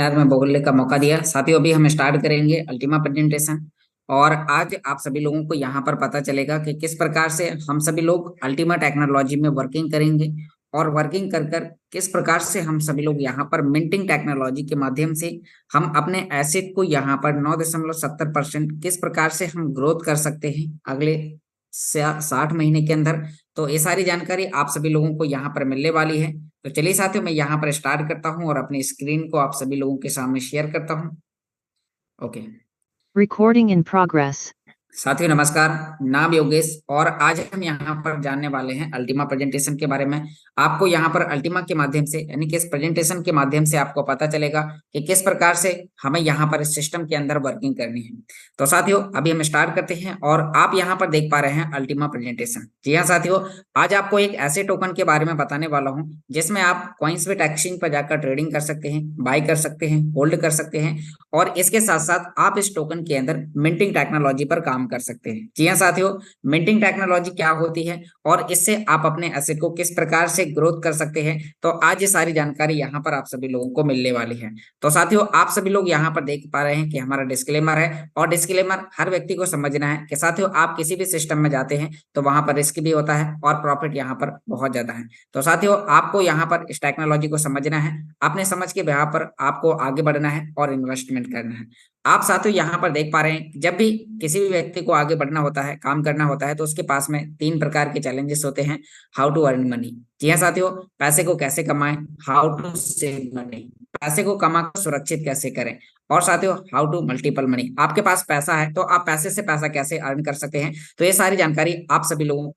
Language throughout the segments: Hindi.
यार में बोलने का मौका दिया। साथियों, अभी हम स्टार्ट करेंगे अल्टीमा प्रेजेंटेशन। और आज आप सभी लोगों को यहाँ पर पता चलेगा कि किस प्रकार से हम सभी लोग अल्टीमा टेक्नोलॉजी में वर्किंग करेंगे और वर्किंग कर कर किस प्रकार से हम सभी लोग यहाँ पर मिंटिंग टेक्नोलॉजी के माध्यम से हम अपने एसेट को यहाँ पर 9.70% किस प्रकार से हम ग्रोथ कर सकते हैं अगले 60 महीने के अंदर। तो ये सारी जानकारी आप सभी लोगों को यहाँ पर मिलने वाली है। तो चलिए साथियों, मैं यहाँ पर स्टार्ट करता हूँ और अपनी स्क्रीन को आप सभी लोगों के सामने शेयर करता हूँ। Okay Recording in progress. साथियों नमस्कार, नाम योगेश और आज हम यहाँ पर जानने वाले हैं अल्टीमा प्रेजेंटेशन के बारे में। आपको यहाँ पर अल्टीमा के माध्यम से यानी कि इस प्रेजेंटेशन के माध्यम से आपको पता चलेगा कि किस प्रकार से हमें यहाँ पर इस सिस्टम के अंदर वर्किंग करनी है। तो साथियों, अभी हम स्टार्ट करते हैं और आप यहाँ पर देख पा रहे हैं अल्टीमा प्रेजेंटेशन। जी हाँ साथियों, आज आपको एक ऐसे टोकन के बारे में बताने वाला हूँ जिसमें आप कॉइन्सबेट एक्सचेंज पर जाकर ट्रेडिंग कर सकते हैं, बाय कर सकते हैं, होल्ड कर सकते हैं और इसके साथ साथ आप इस टोकन के अंदर मिंटिंग टेक्नोलॉजी पर काम कर सकते हैं। जी हाँ साथियों, मिंटिंग टेक्नोलॉजी क्या होती है और इससे आप अपने एसेट को किस प्रकार से ग्रोथ कर सकते हैं, तो आज ये सारी जानकारी यहाँ पर आप सभी लोगों को मिलने वाली है। तो साथियों, आप सभी लोग यहाँ पर देख पा रहे हैं कि हमारा डिस्क्लेमर है और डिस्क्लेमर हर व्यक्ति को समझना है कि साथियों आप किसी भी सिस्टम में जाते हैं तो वहां पर रिस्क भी होता है और प्रॉफिट यहाँ पर बहुत ज्यादा है। तो साथियों, आपको यहाँ पर इस टेक्नोलॉजी को समझना है, अपने समझ के बिहाफ पर आपको आगे बढ़ना है और इन्वेस्टमेंट करना है। आप साथियों यहाँ पर देख पा रहे हैं, जब भी किसी भी व्यक्ति को आगे बढ़ना होता है, काम करना होता है, तो उसके पास में 3 प्रकार के चैलेंजेस होते हैं। हाउ टू अर्न मनी, जी हाँ साथियों, पैसे को कैसे कमाएं। हाउ टू सेव मनी, पैसे को कमा कर सुरक्षित कैसे करें। और साथियों, हाउ टू मल्टीपल मनी, आपके पास पैसा है तो आप पैसे से पैसा कैसे अर्न कर सकते हैं। तो ये सारी जानकारी आप सभी लोगों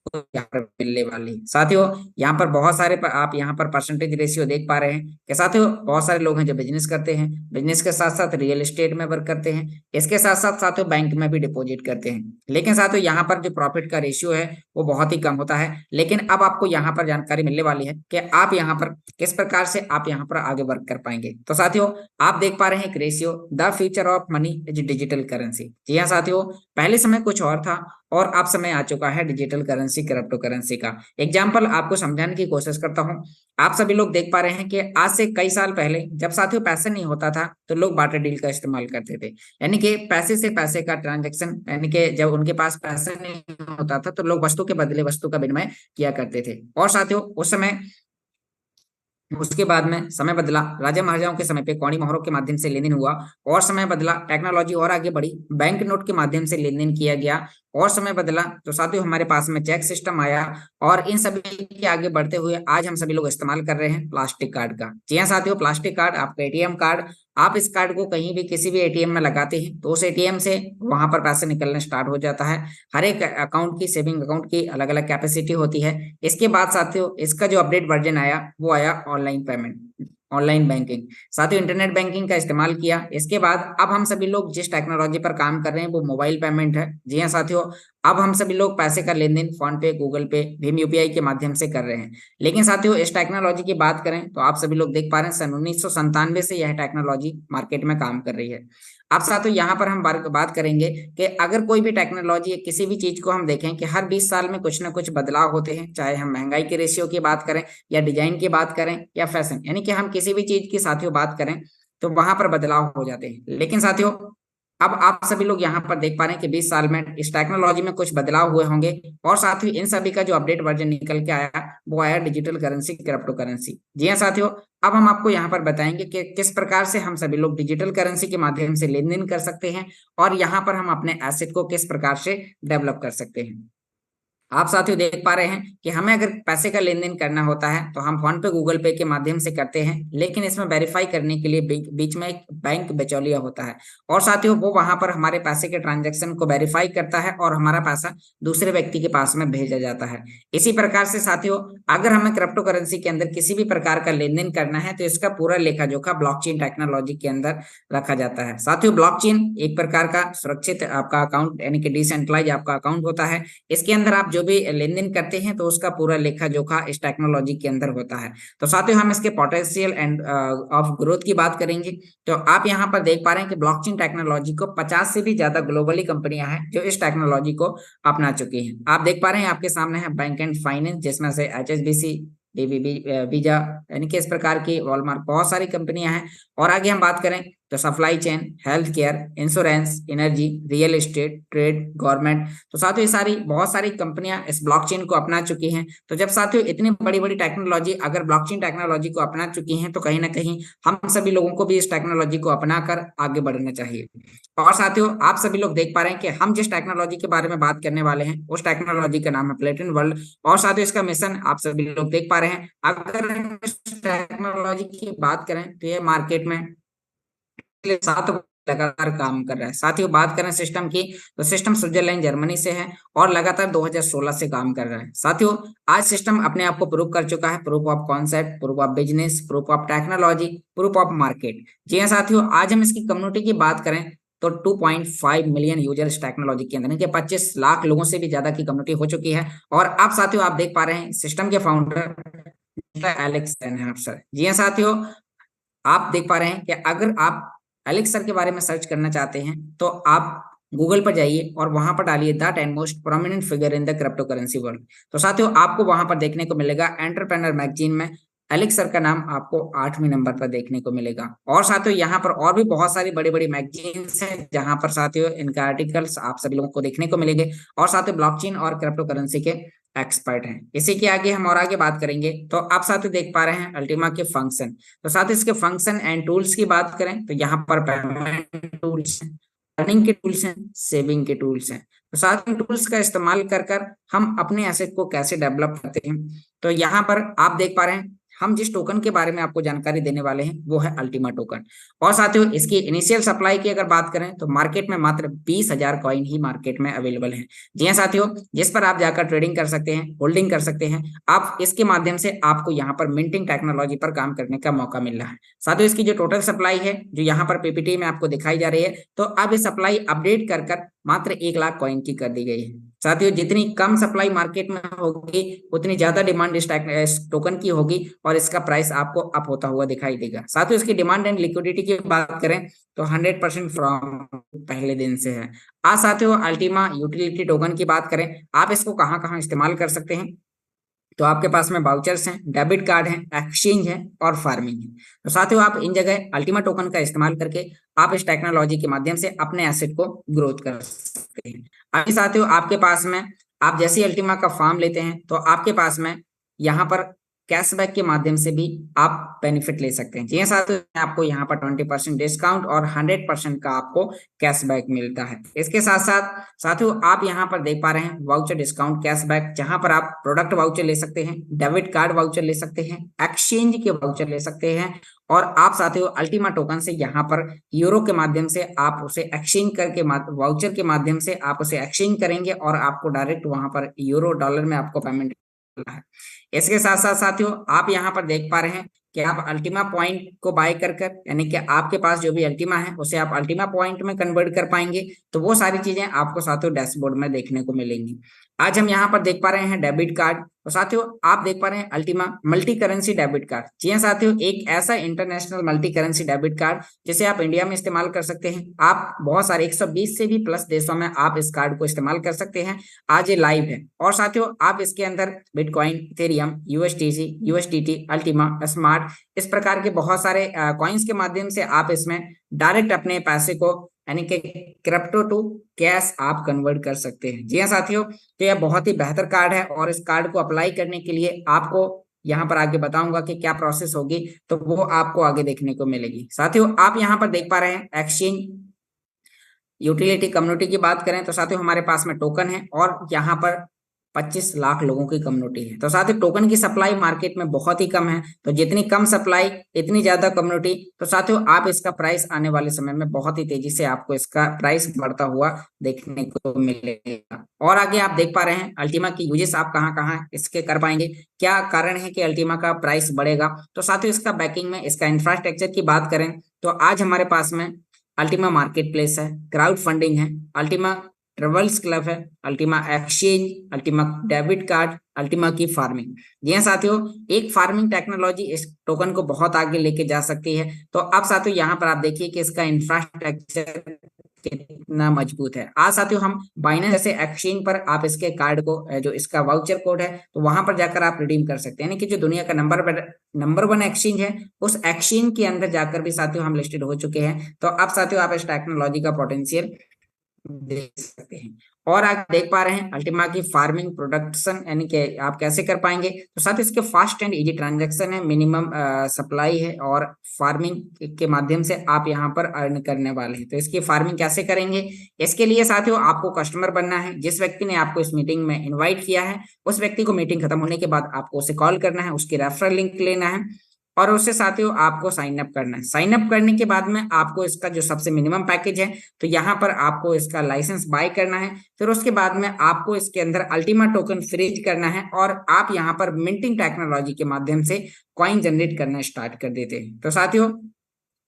को यहाँ पर मिलने वाली है। साथियों, यहाँ पर बहुत सारे आप यहाँ पर परसेंटेज रेशियो देख पा रहे हैं कि साथियों बहुत सारे लोग हैं जो बिजनेस करते हैं, बिजनेस के साथ साथ रियल एस्टेट में वर्क करते हैं, इसके साथ साथ साथियों बैंक में भी डिपॉजिट करते हैं। लेकिन साथियों यहाँ पर जो प्रॉफिट का रेशियो है वो बहुत ही कम होता है। लेकिन अब आपको यहाँ पर जानकारी मिलने वाली है कि आप यहाँ पर किस प्रकार से आप यहाँ पर आगे वर्क कर पाएंगे। तो साथियों, आप देख पा रहे हैं एक ratio, the future of money is digital currency. जी हाँ साथियों, पहले समय कुछ और था और अब समय आ चुका है डिजिटल करेंसी, क्रिप्टो करेंसी का। एग्जाम्पल आपको समझाने की कोशिश करता हूं। आप सभी लोग देख पा रहे हैं कि आज से कई साल पहले जब साथियों पैसे नहीं होता था तो लोग बार्टर डील का इस्तेमाल करते थे, यानी कि पैसे से पैसे का ट्रांजैक्शन, यानी कि जब उनके पास पैसे नहीं होता था तो लोग वस्तु के बदले वस्तु का विनिमय किया करते थे। और साथियों उस समय, उसके बाद में समय बदला, राजा महाराजाओं के समय पे कौड़ी मोहरों के माध्यम से लेन देन हुआ और समय बदला, टेक्नोलॉजी और आगे बढ़ी, बैंक नोट के माध्यम से लेन देन किया गया और समय बदला तो साथियों हमारे पास में चेक सिस्टम आया। और इन सभी के आगे बढ़ते हुए आज हम सभी लोग इस्तेमाल कर रहे हैं प्लास्टिक कार्ड का। जी हाँ साथियों, प्लास्टिक कार्ड, आपका एटीएम कार्ड, आप इस कार्ड को कहीं भी किसी भी एटीएम में लगाते हैं तो उस एटीएम से वहां पर पैसे निकलने स्टार्ट हो जाता है। हर एक अकाउंट की, सेविंग अकाउंट की अलग अलग कैपेसिटी होती है। इसके बाद साथियों इसका जो अपडेट वर्जन आया वो आया ऑनलाइन पेमेंट, ऑनलाइन बैंकिंग। साथियों इंटरनेट बैंकिंग का इस्तेमाल किया। इसके बाद अब हम सभी लोग जिस टेक्नोलॉजी पर काम कर रहे हैं वो मोबाइल पेमेंट है। जी हाँ साथियों, अब हम सभी लोग पैसे का लेन देन फोन पे, गूगल पे, भीम यूपीआई के माध्यम से कर रहे हैं। लेकिन साथियों इस टेक्नोलॉजी की बात करें तो आप सभी लोग देख पा रहे हैं सन 1997 से यह टेक्नोलॉजी मार्केट में काम कर रही है। अब साथियों यहाँ पर हम बात करेंगे कि अगर कोई भी टेक्नोलॉजी, किसी भी चीज को हम देखें कि हर 20 साल में कुछ ना कुछ बदलाव होते हैं, चाहे हम महंगाई के रेशियो की बात करें या डिजाइन की बात करें या फैशन, यानी कि हम किसी भी चीज की साथियों बात करें तो वहां पर बदलाव हो जाते हैं। लेकिन साथियों अब आप सभी लोग यहाँ पर देख पा रहे हैं कि 20 साल में इस टेक्नोलॉजी में कुछ बदलाव हुए होंगे और साथ ही इन सभी का जो अपडेट वर्जन निकल के आया वो आया डिजिटल करेंसी, क्रिप्टो करेंसी। जी हाँ साथियों, अब हम आपको यहाँ पर बताएंगे कि किस प्रकार से हम सभी लोग डिजिटल करेंसी के माध्यम से लेन देन कर सकते हैं और यहाँ पर हम अपने एसेट को किस प्रकार से डेवलप कर सकते हैं। आप साथियों देख पा रहे हैं कि हमें अगर पैसे का लेन देन करना होता है तो हम फोन पे, गूगल पे के माध्यम से करते हैं, लेकिन इसमें वेरीफाई करने के लिए बीच में एक बैंक बिचौलिया होता है और साथियों वो वहां पर हमारे पैसे के ट्रांजैक्शन को वेरीफाई करता है और हमारा पैसा दूसरे व्यक्ति के पास में भेजा जाता है। इसी प्रकार से साथियों अगर हमें क्रिप्टो करेंसी के अंदर किसी भी प्रकार का लेन देन करना है तो इसका पूरा लेखा जोखा ब्लॉकचेन टेक्नोलॉजी के अंदर रखा जाता है। साथियों ब्लॉकचेन एक प्रकार का सुरक्षित आपका अकाउंट, यानी कि डिसेंट्रलाइज आपका अकाउंट होता है। इसके अंदर आप जो भी लेन देन करते हैं तो उसका पूरा लेखा जोखा इस टेक्नोलॉजी के अंदर होता है। तो साथियों हम इसके पोटेंशियल एंड ऑफ ग्रोथ की बात करेंगे तो आप यहाँ पर देख पा रहे हैं कि ब्लॉकचेन टेक्नोलॉजी को 50 से भी ज्यादा ग्लोबली कंपनियां हैं जो इस टेक्नोलॉजी को अपना चुकी हैं। आप देख पा रहे हैं आपके सामने है बैंक एंड फाइनेंस, जिसमें से एचएसबीसी, बीबीबी, वीजा, यानी कि इस प्रकार की वॉलमार्ट, बहुत सारी कंपनियां हैं। और आगे हम बात करें तो supply chain, health care, insurance, energy, real estate, trade, government. तो साथियों ये सारी बहुत सारी कंपनियां इस ब्लॉकचेन को अपना चुकी हैं। तो जब साथियों इतनी बड़ी बड़ी टेक्नोलॉजी अगर ब्लॉकचेन टेक्नोलॉजी को अपना चुकी हैं, तो कहीं ना कहीं हम सभी लोगों को भी इस टेक्नोलॉजी को अपनाकर आगे बढ़ना चाहिए। और साथियों आप सभी लोग देख पा रहे हैं कि हम जिस टेक्नोलॉजी के बारे में बात करने वाले हैं उस टेक्नोलॉजी का नाम है प्लेटिन वर्ल्ड। और साथियों इसका मिशन आप सभी लोग देख पा रहे हैं। अगर हम इस टेक्नोलॉजी की बात करें तो ये मार्केट में 7 लगातार काम कर रहा है। साथियों बात करें सिस्टम की, तो सिस्टम स्विट्जरलैंड जर्मनी से है और लगातार 2016 से काम कर रहा है। साथियों आज सिस्टम अपने आप को प्रूव कर चुका है, proof of concept, proof of business, proof of technology, proof of market. जी हाँ साथियों, आज हम इसकी कम्युनिटी की बात करें तो 2.5 मिलियन यूजर इस टेक्नोलॉजी के अंदर, यानी कि 25 लाख लोगों से भी ज्यादा की कम्युनिटी हो चुकी है। और अब साथियों आप देख पा रहे हैं सिस्टम के फाउंडर एलेक्स सर। जी हाँ साथियों, आप देख पा रहे हैं कि अगर आप एलेक्स सर के बारे में सर्च करना चाहते हैं तो आप गूगल पर जाइए और वहां पर डालिए the 10 most prominent figure in the crypto currency world. तो साथियों आपको वहां पर देखने को मिलेगा एंटरप्रेन्योर मैगजीन में एलेक्स सर का नाम आपको 8वें नंबर पर देखने को मिलेगा। और साथियों यहाँ पर और भी बहुत सारी बड़ी बड़ी मैगजीन्स हैं जहां पर साथियों इनका आर्टिकल्स आप सभी लोगों को देखने को मिलेंगे। और साथियों ब्लॉकचेन और क्रिप्टो करेंसी के एक्सपर्ट हैं। इसी के आगे हम और आगे बात करेंगे तो आप साथियों देख पा रहे हैं अल्टीमा के फंक्शन। तो साथ इसके फंक्शन एंड टूल्स की बात करें तो यहाँ पर पेमेंट टूल्स हैं, अर्निंग के टूल्स हैं, सेविंग के टूल्स हैं। तो साथ में टूल्स का इस्तेमाल कर कर हम अपने एसेट को कैसे डेवलप करते हैं, तो यहाँ पर आप देख पा रहे हैं हम जिस टोकन के बारे में आपको जानकारी देने वाले हैं वो है अल्टीमा टोकन। और साथियों इसकी इनिशियल सप्लाई की अगर बात करें तो मार्केट में मात्र 20,000 कॉइन ही मार्केट में अवेलेबल है। जी हाँ साथियों, जिस पर आप जाकर ट्रेडिंग कर सकते हैं, होल्डिंग कर सकते हैं। आप इसके माध्यम से आपको यहाँ पर मिंटिंग टेक्नोलॉजी पर काम करने का मौका मिल रहा है। साथियों इसकी जो टोटल सप्लाई है जो यहाँ पर पीपीटी में आपको दिखाई जा रही है, तो अब ये सप्लाई अपडेट कर मात्र 1 लाख कॉइन की कर दी गई है। साथियों जितनी कम सप्लाई मार्केट में होगी उतनी ज्यादा डिमांड इस टोकन की होगी और इसका प्राइस आपको अप होता हुआ दिखाई देगा। साथियों इसकी डिमांड एंड लिक्विडिटी की बात करें तो 100% फ्रॉम पहले दिन से है। आज साथियों अल्टीमा यूटिलिटी टोकन की बात करें, आप इसको कहां कहां इस्तेमाल कर सकते हैं, तो आपके पास में वाउचर्स हैं, डेबिट कार्ड हैं, एक्सचेंज है और फार्मिंग है। तो साथियों आप इन जगह अल्टीमा टोकन का इस्तेमाल करके आप इस टेक्नोलॉजी के माध्यम से अपने एसेट को ग्रोथ कर सकते हैं। अभी साथियों आपके पास में आप जैसे अल्टीमा का फॉर्म लेते हैं तो आपके पास में यहाँ पर कैशबैक के माध्यम से भी आप बेनिफिट ले सकते हैं। जी हाँ साथियों, आपको यहाँ पर 20% डिस्काउंट और 100% का आपको कैशबैक मिलता है। इसके साथ साथ साथियों आप यहाँ पर देख पा रहे हैं वाउचर डिस्काउंट कैशबैक, जहां पर आप प्रोडक्ट वाउचर ले सकते हैं, डेबिट कार्ड वाउचर ले सकते हैं, एक्सचेंज के वाउचर ले सकते हैं। और आप साथियों अल्टीमा टोकन से यहाँ पर यूरो के माध्यम से आप उसे एक्सचेंज करके वाउचर के माध्यम से आप उसे एक्सचेंज करेंगे और आपको डायरेक्ट वहां पर यूरो डॉलर में आपको पेमेंट है। इसके साथ साथ साथियों आप यहाँ पर देख पा रहे हैं कि आप अल्टीमा पॉइंट को बाय कर यानी कि आपके पास जो भी अल्टीमा है उसे आप अल्टीमा पॉइंट में कन्वर्ट कर पाएंगे। तो वो सारी चीजें आपको साथियों डैशबोर्ड में देखने को मिलेंगी। आज हम यहाँ पर देख पा रहे हैं डेबिट कार्ड, तो साथियों आप देख पा रहे हैं Ultima multi currency debit card. जी हाँ साथियों, एक ऐसा international multi currency debit card जिसे आप इंडिया में इस्तेमाल कर सकते हैं। आप बहुत सारे 120 से भी प्लस देशों में आप इस कार्ड को इस्तेमाल कर सकते हैं। आज ये लाइव है और साथियों आप इसके अंदर bitcoin, Ethereum, USTC, USDT, Ultima, smart, इस प्रकार के बहुत सारे कॉइन्स के माध्यम से आप इसमें डायरेक्ट अपने पैसे को यानी कि क्रिप्टो टू कैश आप कन्वर्ट कर सकते हैं। जी हाँ साथियों, तो यह बहुत ही बेहतर कार्ड है और इस कार्ड को अप्लाई करने के लिए आपको यहाँ पर आगे बताऊंगा कि क्या प्रोसेस होगी, तो वो आपको आगे देखने को मिलेगी। साथियों आप यहाँ पर देख पा रहे हैं एक्सचेंज यूटिलिटी कम्युनिटी की बात करें तो साथियों हमारे पास में टोकन है और यहाँ पर 25 लाख लोगों की कम्युनिटी है। तो साथियों टोकन की सप्लाई मार्केट में बहुत ही कम है, तो जितनी कम सप्लाई इतनी ज्यादा कम्युनिटी। तो साथियों आप इसका प्राइस आने वाले समय में बहुत ही तेजी से आपको इसका प्राइस बढ़ता हुआ देखने को मिलेगा। और आगे आप देख पा रहे हैं अल्टीमा की यूजेस आप कहाँ कहाँ इसके कर पाएंगे, क्या कारण है कि अल्टीमा का प्राइस बढ़ेगा। तो साथियों इसका बैकिंग में इसका इंफ्रास्ट्रक्चर की बात करें तो आज हमारे पास में अल्टीमा मार्केट प्लेस है, क्राउड फंडिंग है, अल्टीमा ट्रेवल्स क्लब है, Ultima exchange, Ultima debit card, Ultima की फार्मिंग। जी हाँ साथियों, एक फार्मिंग टेक्नोलॉजी इस टोकन को बहुत आगे लेके जा सकती है। तो अब साथियों यहाँ पर आप देखिए कि इसका इंफ्रास्ट्रक्चर कितना मजबूत है। आज साथियों हम बाइनेंस जैसे एक्सचेंज पर आप इसके कार्ड को जो इसका वाउचर कोड है तो वहां पर जाकर आप रिडीम कर सकते हैं, यानी कि जो दुनिया का नंबर वन एक्सचेंज है उस एक्सचेंज के अंदर जाकर भी साथियों हम लिस्टेड हो चुके हैं। तो अब साथियों आप इस टेक्नोलॉजी का पोटेंशियल देख सकते हैं। और आप देख पा रहे हैं अल्टीमा की फार्मिंग प्रोडक्शन यानी कि आप कैसे कर पाएंगे, तो साथ इसके फास्ट एंड इजी ट्रांजैक्शन है, मिनिमम सप्लाई है और फार्मिंग के माध्यम से आप यहां पर अर्न करने वाले हैं। तो इसकी फार्मिंग कैसे करेंगे, इसके लिए साथियों आपको कस्टमर बनना है। जिस व्यक्ति ने आपको इस मीटिंग में इन्वाइट किया है उस व्यक्ति को मीटिंग खत्म होने के बाद आपको उसे कॉल करना है, उसकी रेफरल लिंक लेना है और उससे साथियों आपको साइन अप करना है। साइन अप करने के बाद में आपको इसका जो सबसे मिनिमम पैकेज है तो यहाँ पर आपको इसका लाइसेंस बाय करना है। फिर उसके बाद में आपको इसके अंदर अल्टीमा टोकन फ्रीज करना है और आप यहाँ पर मिंटिंग टेक्नोलॉजी के माध्यम से कॉइन जनरेट करना स्टार्ट कर देते हैं। तो साथियों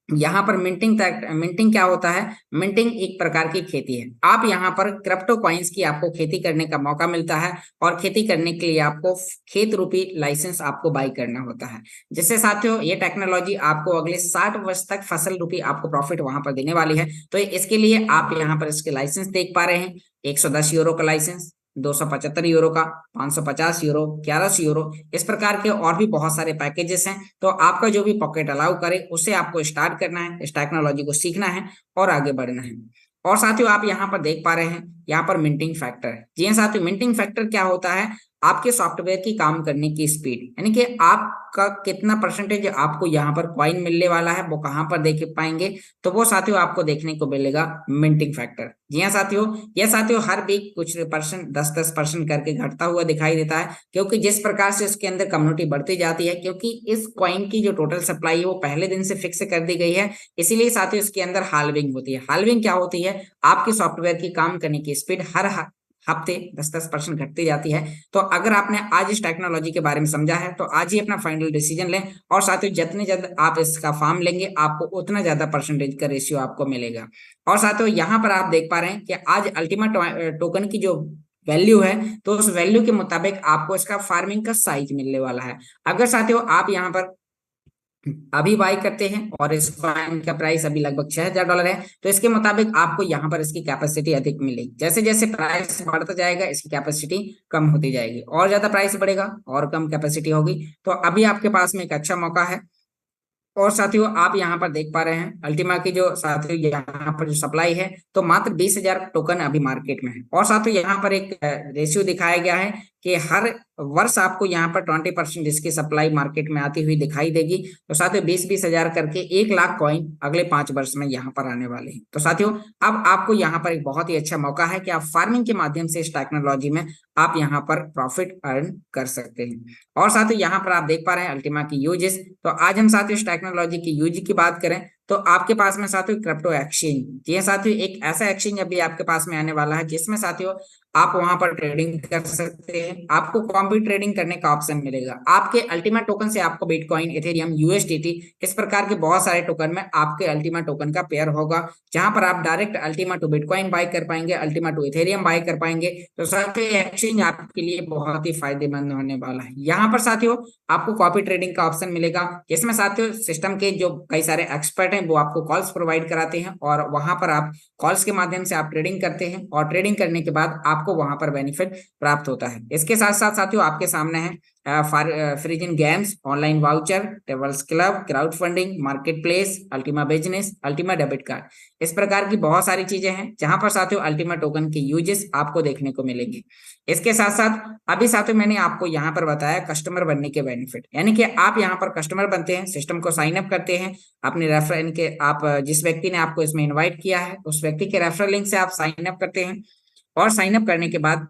यहाँ पर मिंटिंग क्या होता है, मिंटिंग एक प्रकार की खेती है। आप यहाँ पर क्रिप्टो कॉइन्स की आपको खेती करने का मौका मिलता है और खेती करने के लिए आपको खेत रूपी लाइसेंस आपको बाई करना होता है, जिससे साथियों ये टेक्नोलॉजी आपको अगले 60 वर्ष तक फसल रूपी आपको प्रॉफिट वहां पर देने वाली है। तो इसके लिए आप यहाँ पर इसके लाइसेंस देख पा रहे हैं, 110 यूरो का लाइसेंस, 275 यूरो का, 550 यूरो, 1100 यूरो, इस प्रकार के और भी बहुत सारे पैकेजेस हैं। तो आपका जो भी पॉकेट अलाउ करे उससे आपको स्टार्ट करना है, इस टेक्नोलॉजी को सीखना है और आगे बढ़ना है। और साथियों आप यहाँ पर देख पा रहे हैं यहाँ पर मिंटिंग फैक्टर है। जी हाँ साथियों, मिंटिंग फैक्टर क्या होता है, आपके सॉफ्टवेयर की काम करने की स्पीड, यानी कि आपका कितना परसेंटेज आपको यहाँ पर कॉइन मिलने वाला है वो कहाँ पर देख पाएंगे, तो वो साथियों आपको देखने को मिलेगा मिंटिंग फैक्टर। जी हाँ साथियों, यह साथियों हर वीक कुछ परसेंट 10-10% करके घटता हुआ दिखाई देता है, क्योंकि जिस प्रकार से इसके अंदर कम्युनिटी बढ़ती जाती है, क्योंकि इस कॉइन की जो टोटल सप्लाई है वो पहले दिन से फिक्स कर दी गई है, इसीलिए साथियों इसके अंदर हाल्विंग होती है। हाल्विंग क्या होती है, आपके सॉफ्टवेयर की काम करने की स्पीड हर हफ्ते 10-10% घटती जाती है। तो अगर आपने आज इस टेक्नोलॉजी के बारे में समझा है तो आज ही अपना फाइनल डिसीजन लें और साथियों जितने जल्द आप इसका फॉर्म लेंगे आपको उतना ज्यादा परसेंटेज का रेशियो आपको मिलेगा। और साथियों यहाँ पर आप देख पा रहे हैं कि आज अल्टीमा टोकन की जो वैल्यू है तो उस वैल्यू के मुताबिक आपको इसका फार्मिंग का साइज मिलने वाला है। अगर साथियों आप यहाँ पर अभी बाई करते हैं और इस कॉइन का प्राइस अभी लगभग $6000 है, तो इसके मुताबिक आपको यहाँ पर इसकी कैपेसिटी अधिक मिलेगी। जैसे जैसे प्राइस बढ़ता जाएगा इसकी कैपेसिटी कम होती जाएगी, और ज्यादा प्राइस बढ़ेगा और कम कैपेसिटी होगी। तो अभी आपके पास में एक अच्छा मौका है। और साथियों आप यहाँ पर देख पा रहे हैं अल्टीमा की जो साथियों यहाँ पर जो सप्लाई है तो मात्र 20,000 टोकन अभी मार्केट में है। और साथियों यहाँ पर एक रेशियो दिखाया गया है कि हर वर्ष आपको यहाँ पर 20% इसकी सप्लाई मार्केट में आती हुई दिखाई देगी। तो साथियों 20-20 हजार करके 1 लाख कॉइन अगले 5 वर्ष में यहाँ पर आने वाले हैं। तो साथियों अब आपको यहाँ पर एक बहुत ही अच्छा मौका है कि आप फार्मिंग के माध्यम से इस टेक्नोलॉजी में आप यहाँ पर प्रॉफिट अर्न कर सकते हैं। और साथियों यहाँ पर आप देख पा रहे हैं अल्टीमा की यूजेस। तो आज हम साथियों इस टेक्नोलॉजी की यूज की बात करें तो आपके पास में साथियों क्रिप्टो एक्सचेंज, जी साथियों एक ऐसा एक्सचेंज अभी आपके पास में आने वाला है जिसमें साथियों आप वहां पर ट्रेडिंग कर सकते हैं। आपको कॉम्पी ट्रेडिंग करने का ऑप्शन मिलेगा। आपके अल्टीमा टोकन से आपको बिटकॉइन, इथेरियम, यूएसडीटी इस प्रकार के बहुत सारे टोकन में आपके अल्टीमा टोकन का पेयर होगा, जहां पर आप direct Ultima to bitcoin buy कर पाएंगे, अल्टीमा टू इथेरियम बाय कर पाएंगे। तो साथियों एक्सचेंज आपके लिए बहुत ही फायदेमंद होने वाला है। यहाँ पर साथियों आपको कॉपी ट्रेडिंग का ऑप्शन मिलेगा, जिसमें साथियों सिस्टम के जो कई सारे एक्सपर्ट हैं वो आपको कॉल्स प्रोवाइड कराते हैं और वहां पर आप कॉल्स के माध्यम से आप ट्रेडिंग करते हैं और ट्रेडिंग करने के बाद आपको वहां पर बेनिफिट प्राप्त होता है। इसके साथ साथ साथियों आपके सामने है freeze in games, online voucher, tables club, crowd funding, market place, Ultima business, Ultima debit card, इस प्रकार की बहुत सारी चीजें हैं जहां पर साथियों अल्टीमा टोकन के यूजेस आपको देखने को मिलेंगे। इसके साथ साथ अभी साथियों मैंने आपको यहाँ पर बताया कस्टमर बनने के बेनिफिट, यानी कि आप यहाँ पर कस्टमर बनते हैं, सिस्टम को साइन अप करते हैं अपने रेफरल के, आप जिस व्यक्ति ने आपको इसमें इन्वाइट किया है उस व्यक्ति के रेफरल लिंक से आप साइन अप करते हैं और साइन अप करने के बाद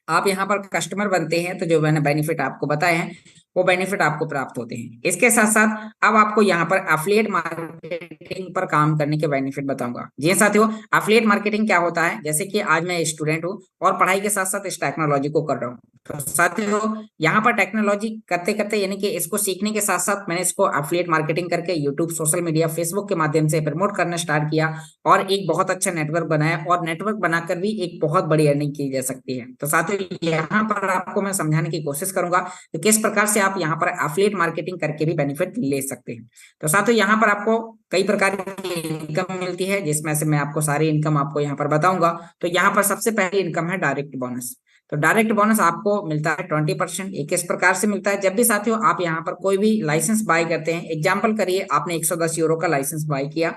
आप यहाँ पर कस्टमर बनते हैं। तो जो मैंने बेनिफिट आपको बताए हैं वो बेनिफिट आपको प्राप्त होते हैं। इसके साथ साथ अब आपको यहाँ पर एफिलिएट मार्केटिंग पर काम करने के बेनिफिट बताऊंगा। जी साथियों एफिलिएट मार्केटिंग क्या होता है, जैसे कि आज मैं स्टूडेंट हूँ और पढ़ाई के साथ साथ इस टेक्नोलॉजी को कर रहा हूँ। तो साथियों यहाँ पर टेक्नोलॉजी करते करते यानी कि इसको सीखने के साथ साथ मैंने इसको एफिलिएट मार्केटिंग करके यूट्यूब, सोशल मीडिया, फेसबुक के माध्यम से प्रमोट करना स्टार्ट किया और एक बहुत अच्छा नेटवर्क बनाया और नेटवर्क बनाकर भी एक बहुत बड़ी अर्निंग की जा सकती है। तो साथियों यहाँ पर आपको मैं समझाने की कोशिश करूंगा कि किस प्रकार से आप यहाँ पर एफिलिएट मार्केटिंग करके भी बेनिफिट ले सकते हैं। तो साथियों यहाँ पर आपको कई प्रकार की इनकम मिलती है, जिसमें से मैं आपको सारी इनकम आपको यहाँ पर बताऊंगा। तो यहाँ पर सबसे पहली इनकम है डायरेक्ट बोनस। तो डायरेक्ट बोनस आपको मिलता है 20%। ये किस प्रकार से मिलता है? जब भी साथियों आप यहाँ पर कोई भी लाइसेंस बाय करते हैं, एग्जाम्पल करिए आपने 110 यूरो का लाइसेंस बाय किया।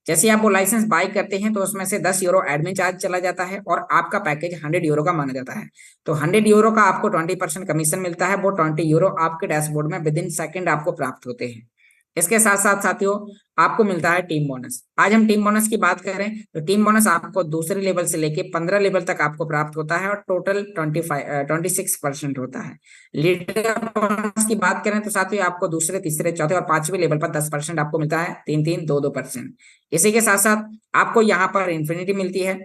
जैसे आप वो लाइसेंस बाय करते हैं तो उसमें से 10 यूरो एडमिन चार्ज चला जाता है और आपका पैकेज 100 यूरो का माना जाता है। तो 100 यूरो का आपको 20% कमीशन मिलता है। वो 20 यूरो आपके डैशबोर्ड में विद इन सेकेंड आपको प्राप्त होते हैं। इसके साथ साथ साथियों आपको मिलता है टीम बोनस। आज हम टीम बोनस की बात करें तो टीम बोनस आपको दूसरे लेवल से लेके 15 लेवल तक आपको प्राप्त होता है और टोटल 26% होता है। लीडर बोनस की बात करें तो साथियों आपको दूसरे, तीसरे, चौथे और पांचवें लेवल पर 10% आपको मिलता है, 3-3, 2-2%। इसी के साथ साथ आपको यहाँ पर इन्फिनिटी मिलती है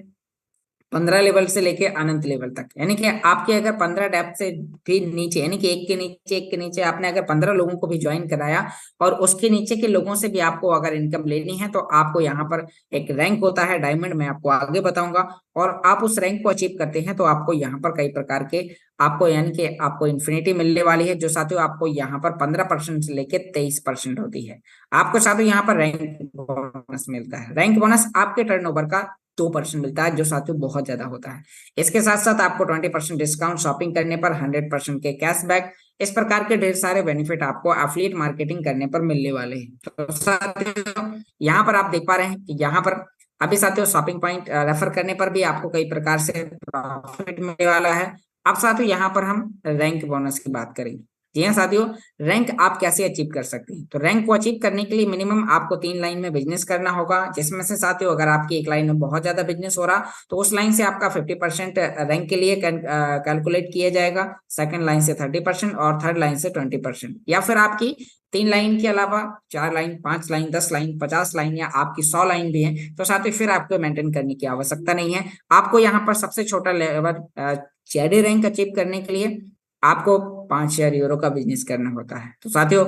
15 लेवल से लेके अनंत लेवल तक। यानी कि आपके अगर 15 डेप्थ से भी नीचे, यानी कि एक के नीचे आपने अगर 15 लोगों को भी ज्वाइन कराया और उसके नीचे के लोगों से भी आपको अगर इनकम लेनी है तो आपको यहाँ पर एक रैंक होता है डायमंड, मैं आपको आगे बताऊंगा। और आप उस रैंक को अचीव करते हैं तो आपको यहाँ पर कई प्रकार के आपको, यानी कि आपको इन्फिनिटी मिलने वाली है, जो साथियों आपको यहाँ पर 15% से लेके 23% होती है। आपको साथियों यहाँ पर रैंक बोनस मिलता है। रैंक बोनस आपके टर्नओवर का 2% मिलता है, जो साथियों बहुत ज्यादा होता है। इसके साथ साथ आपको 20% डिस्काउंट शॉपिंग करने पर, 100% के कैशबैक, इस प्रकार के ढेर सारे बेनिफिट आपको एफिलिएट मार्केटिंग करने पर मिलने वाले हैं। तो साथियों यहाँ पर आप देख पा रहे हैं कि यहाँ पर अभी साथियों शॉपिंग पॉइंट रेफर करने पर भी आपको कई प्रकार से प्रॉफिट मिलने वाला है। अब साथियों यहाँ पर हम रैंक बोनस की बात करेंगे। जी हाँ साथियों, रैंक आप कैसे अचीव कर सकते हैं? तो रैंक को अचीव करने के लिए मिनिमम आपको 3 लाइन में बिजनेस करना होगा, जिसमें से साथियों अगर आपकी एक लाइन में बहुत ज्यादा बिजनेस हो रहा तो उस लाइन से आपका 50% रैंक के लिए कैलकुलेट किया जाएगा, सेकंड लाइन से 30% और थर्ड लाइन से 20%। या फिर आपकी 3 लाइन के अलावा 4 लाइन, 5 लाइन, 10 लाइन, 50 लाइन या आपकी 100 लाइन भी है तो साथियों फिर आपको मेंटेन करने की आवश्यकता नहीं है। आपको यहाँ पर सबसे छोटा लेवल जेडी रैंक अचीव करने के लिए आपको 5,000 यूरो का बिजनेस करना होता है। तो साथियों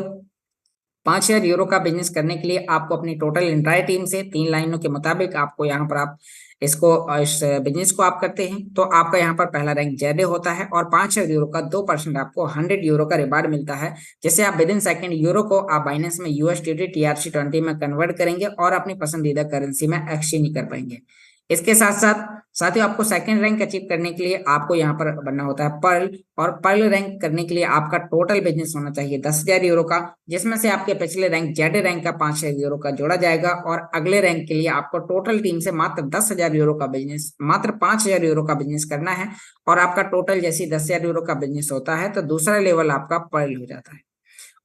5,000 यूरो का बिजनेस करने के लिए आपको अपनी टोटल इंटायर टीम से 3 लाइनों के मुताबिक आपको यहाँ पर आप इस बिजनेस को आप करते हैं तो आपका यहाँ पर पहला रैंक जेडे होता है और 5,000 यूरो का 2% आपको 100 यूरो का रिवार्ड मिलता है, जिसे आप विद इन सेकेंड यूरो को आप बाइनेंस में USDT TRC20 में कन्वर्ट करेंगे और अपनी पसंदीदा करेंसी में एक्सचेंज कर पाएंगे। इसके साथ साथ साथियों आपको सेकंड रैंक अचीव करने के लिए आपको यहाँ पर बनना होता है पर्ल, और पर्ल रैंक करने के लिए आपका टोटल बिजनेस होना चाहिए 10,000 यूरो का, जिसमें से आपके पिछले रैंक जेड रैंक का 5,000 यूरो का जोड़ा जाएगा और अगले रैंक के लिए आपको टोटल टीम से मात्र 10,000 यूरो का बिजनेस, मात्र 5,000 यूरो का बिजनेस करना है। और आपका टोटल जैसे 10,000 यूरो का बिजनेस होता है तो दूसरा लेवल आपका पर्ल हो जाता है।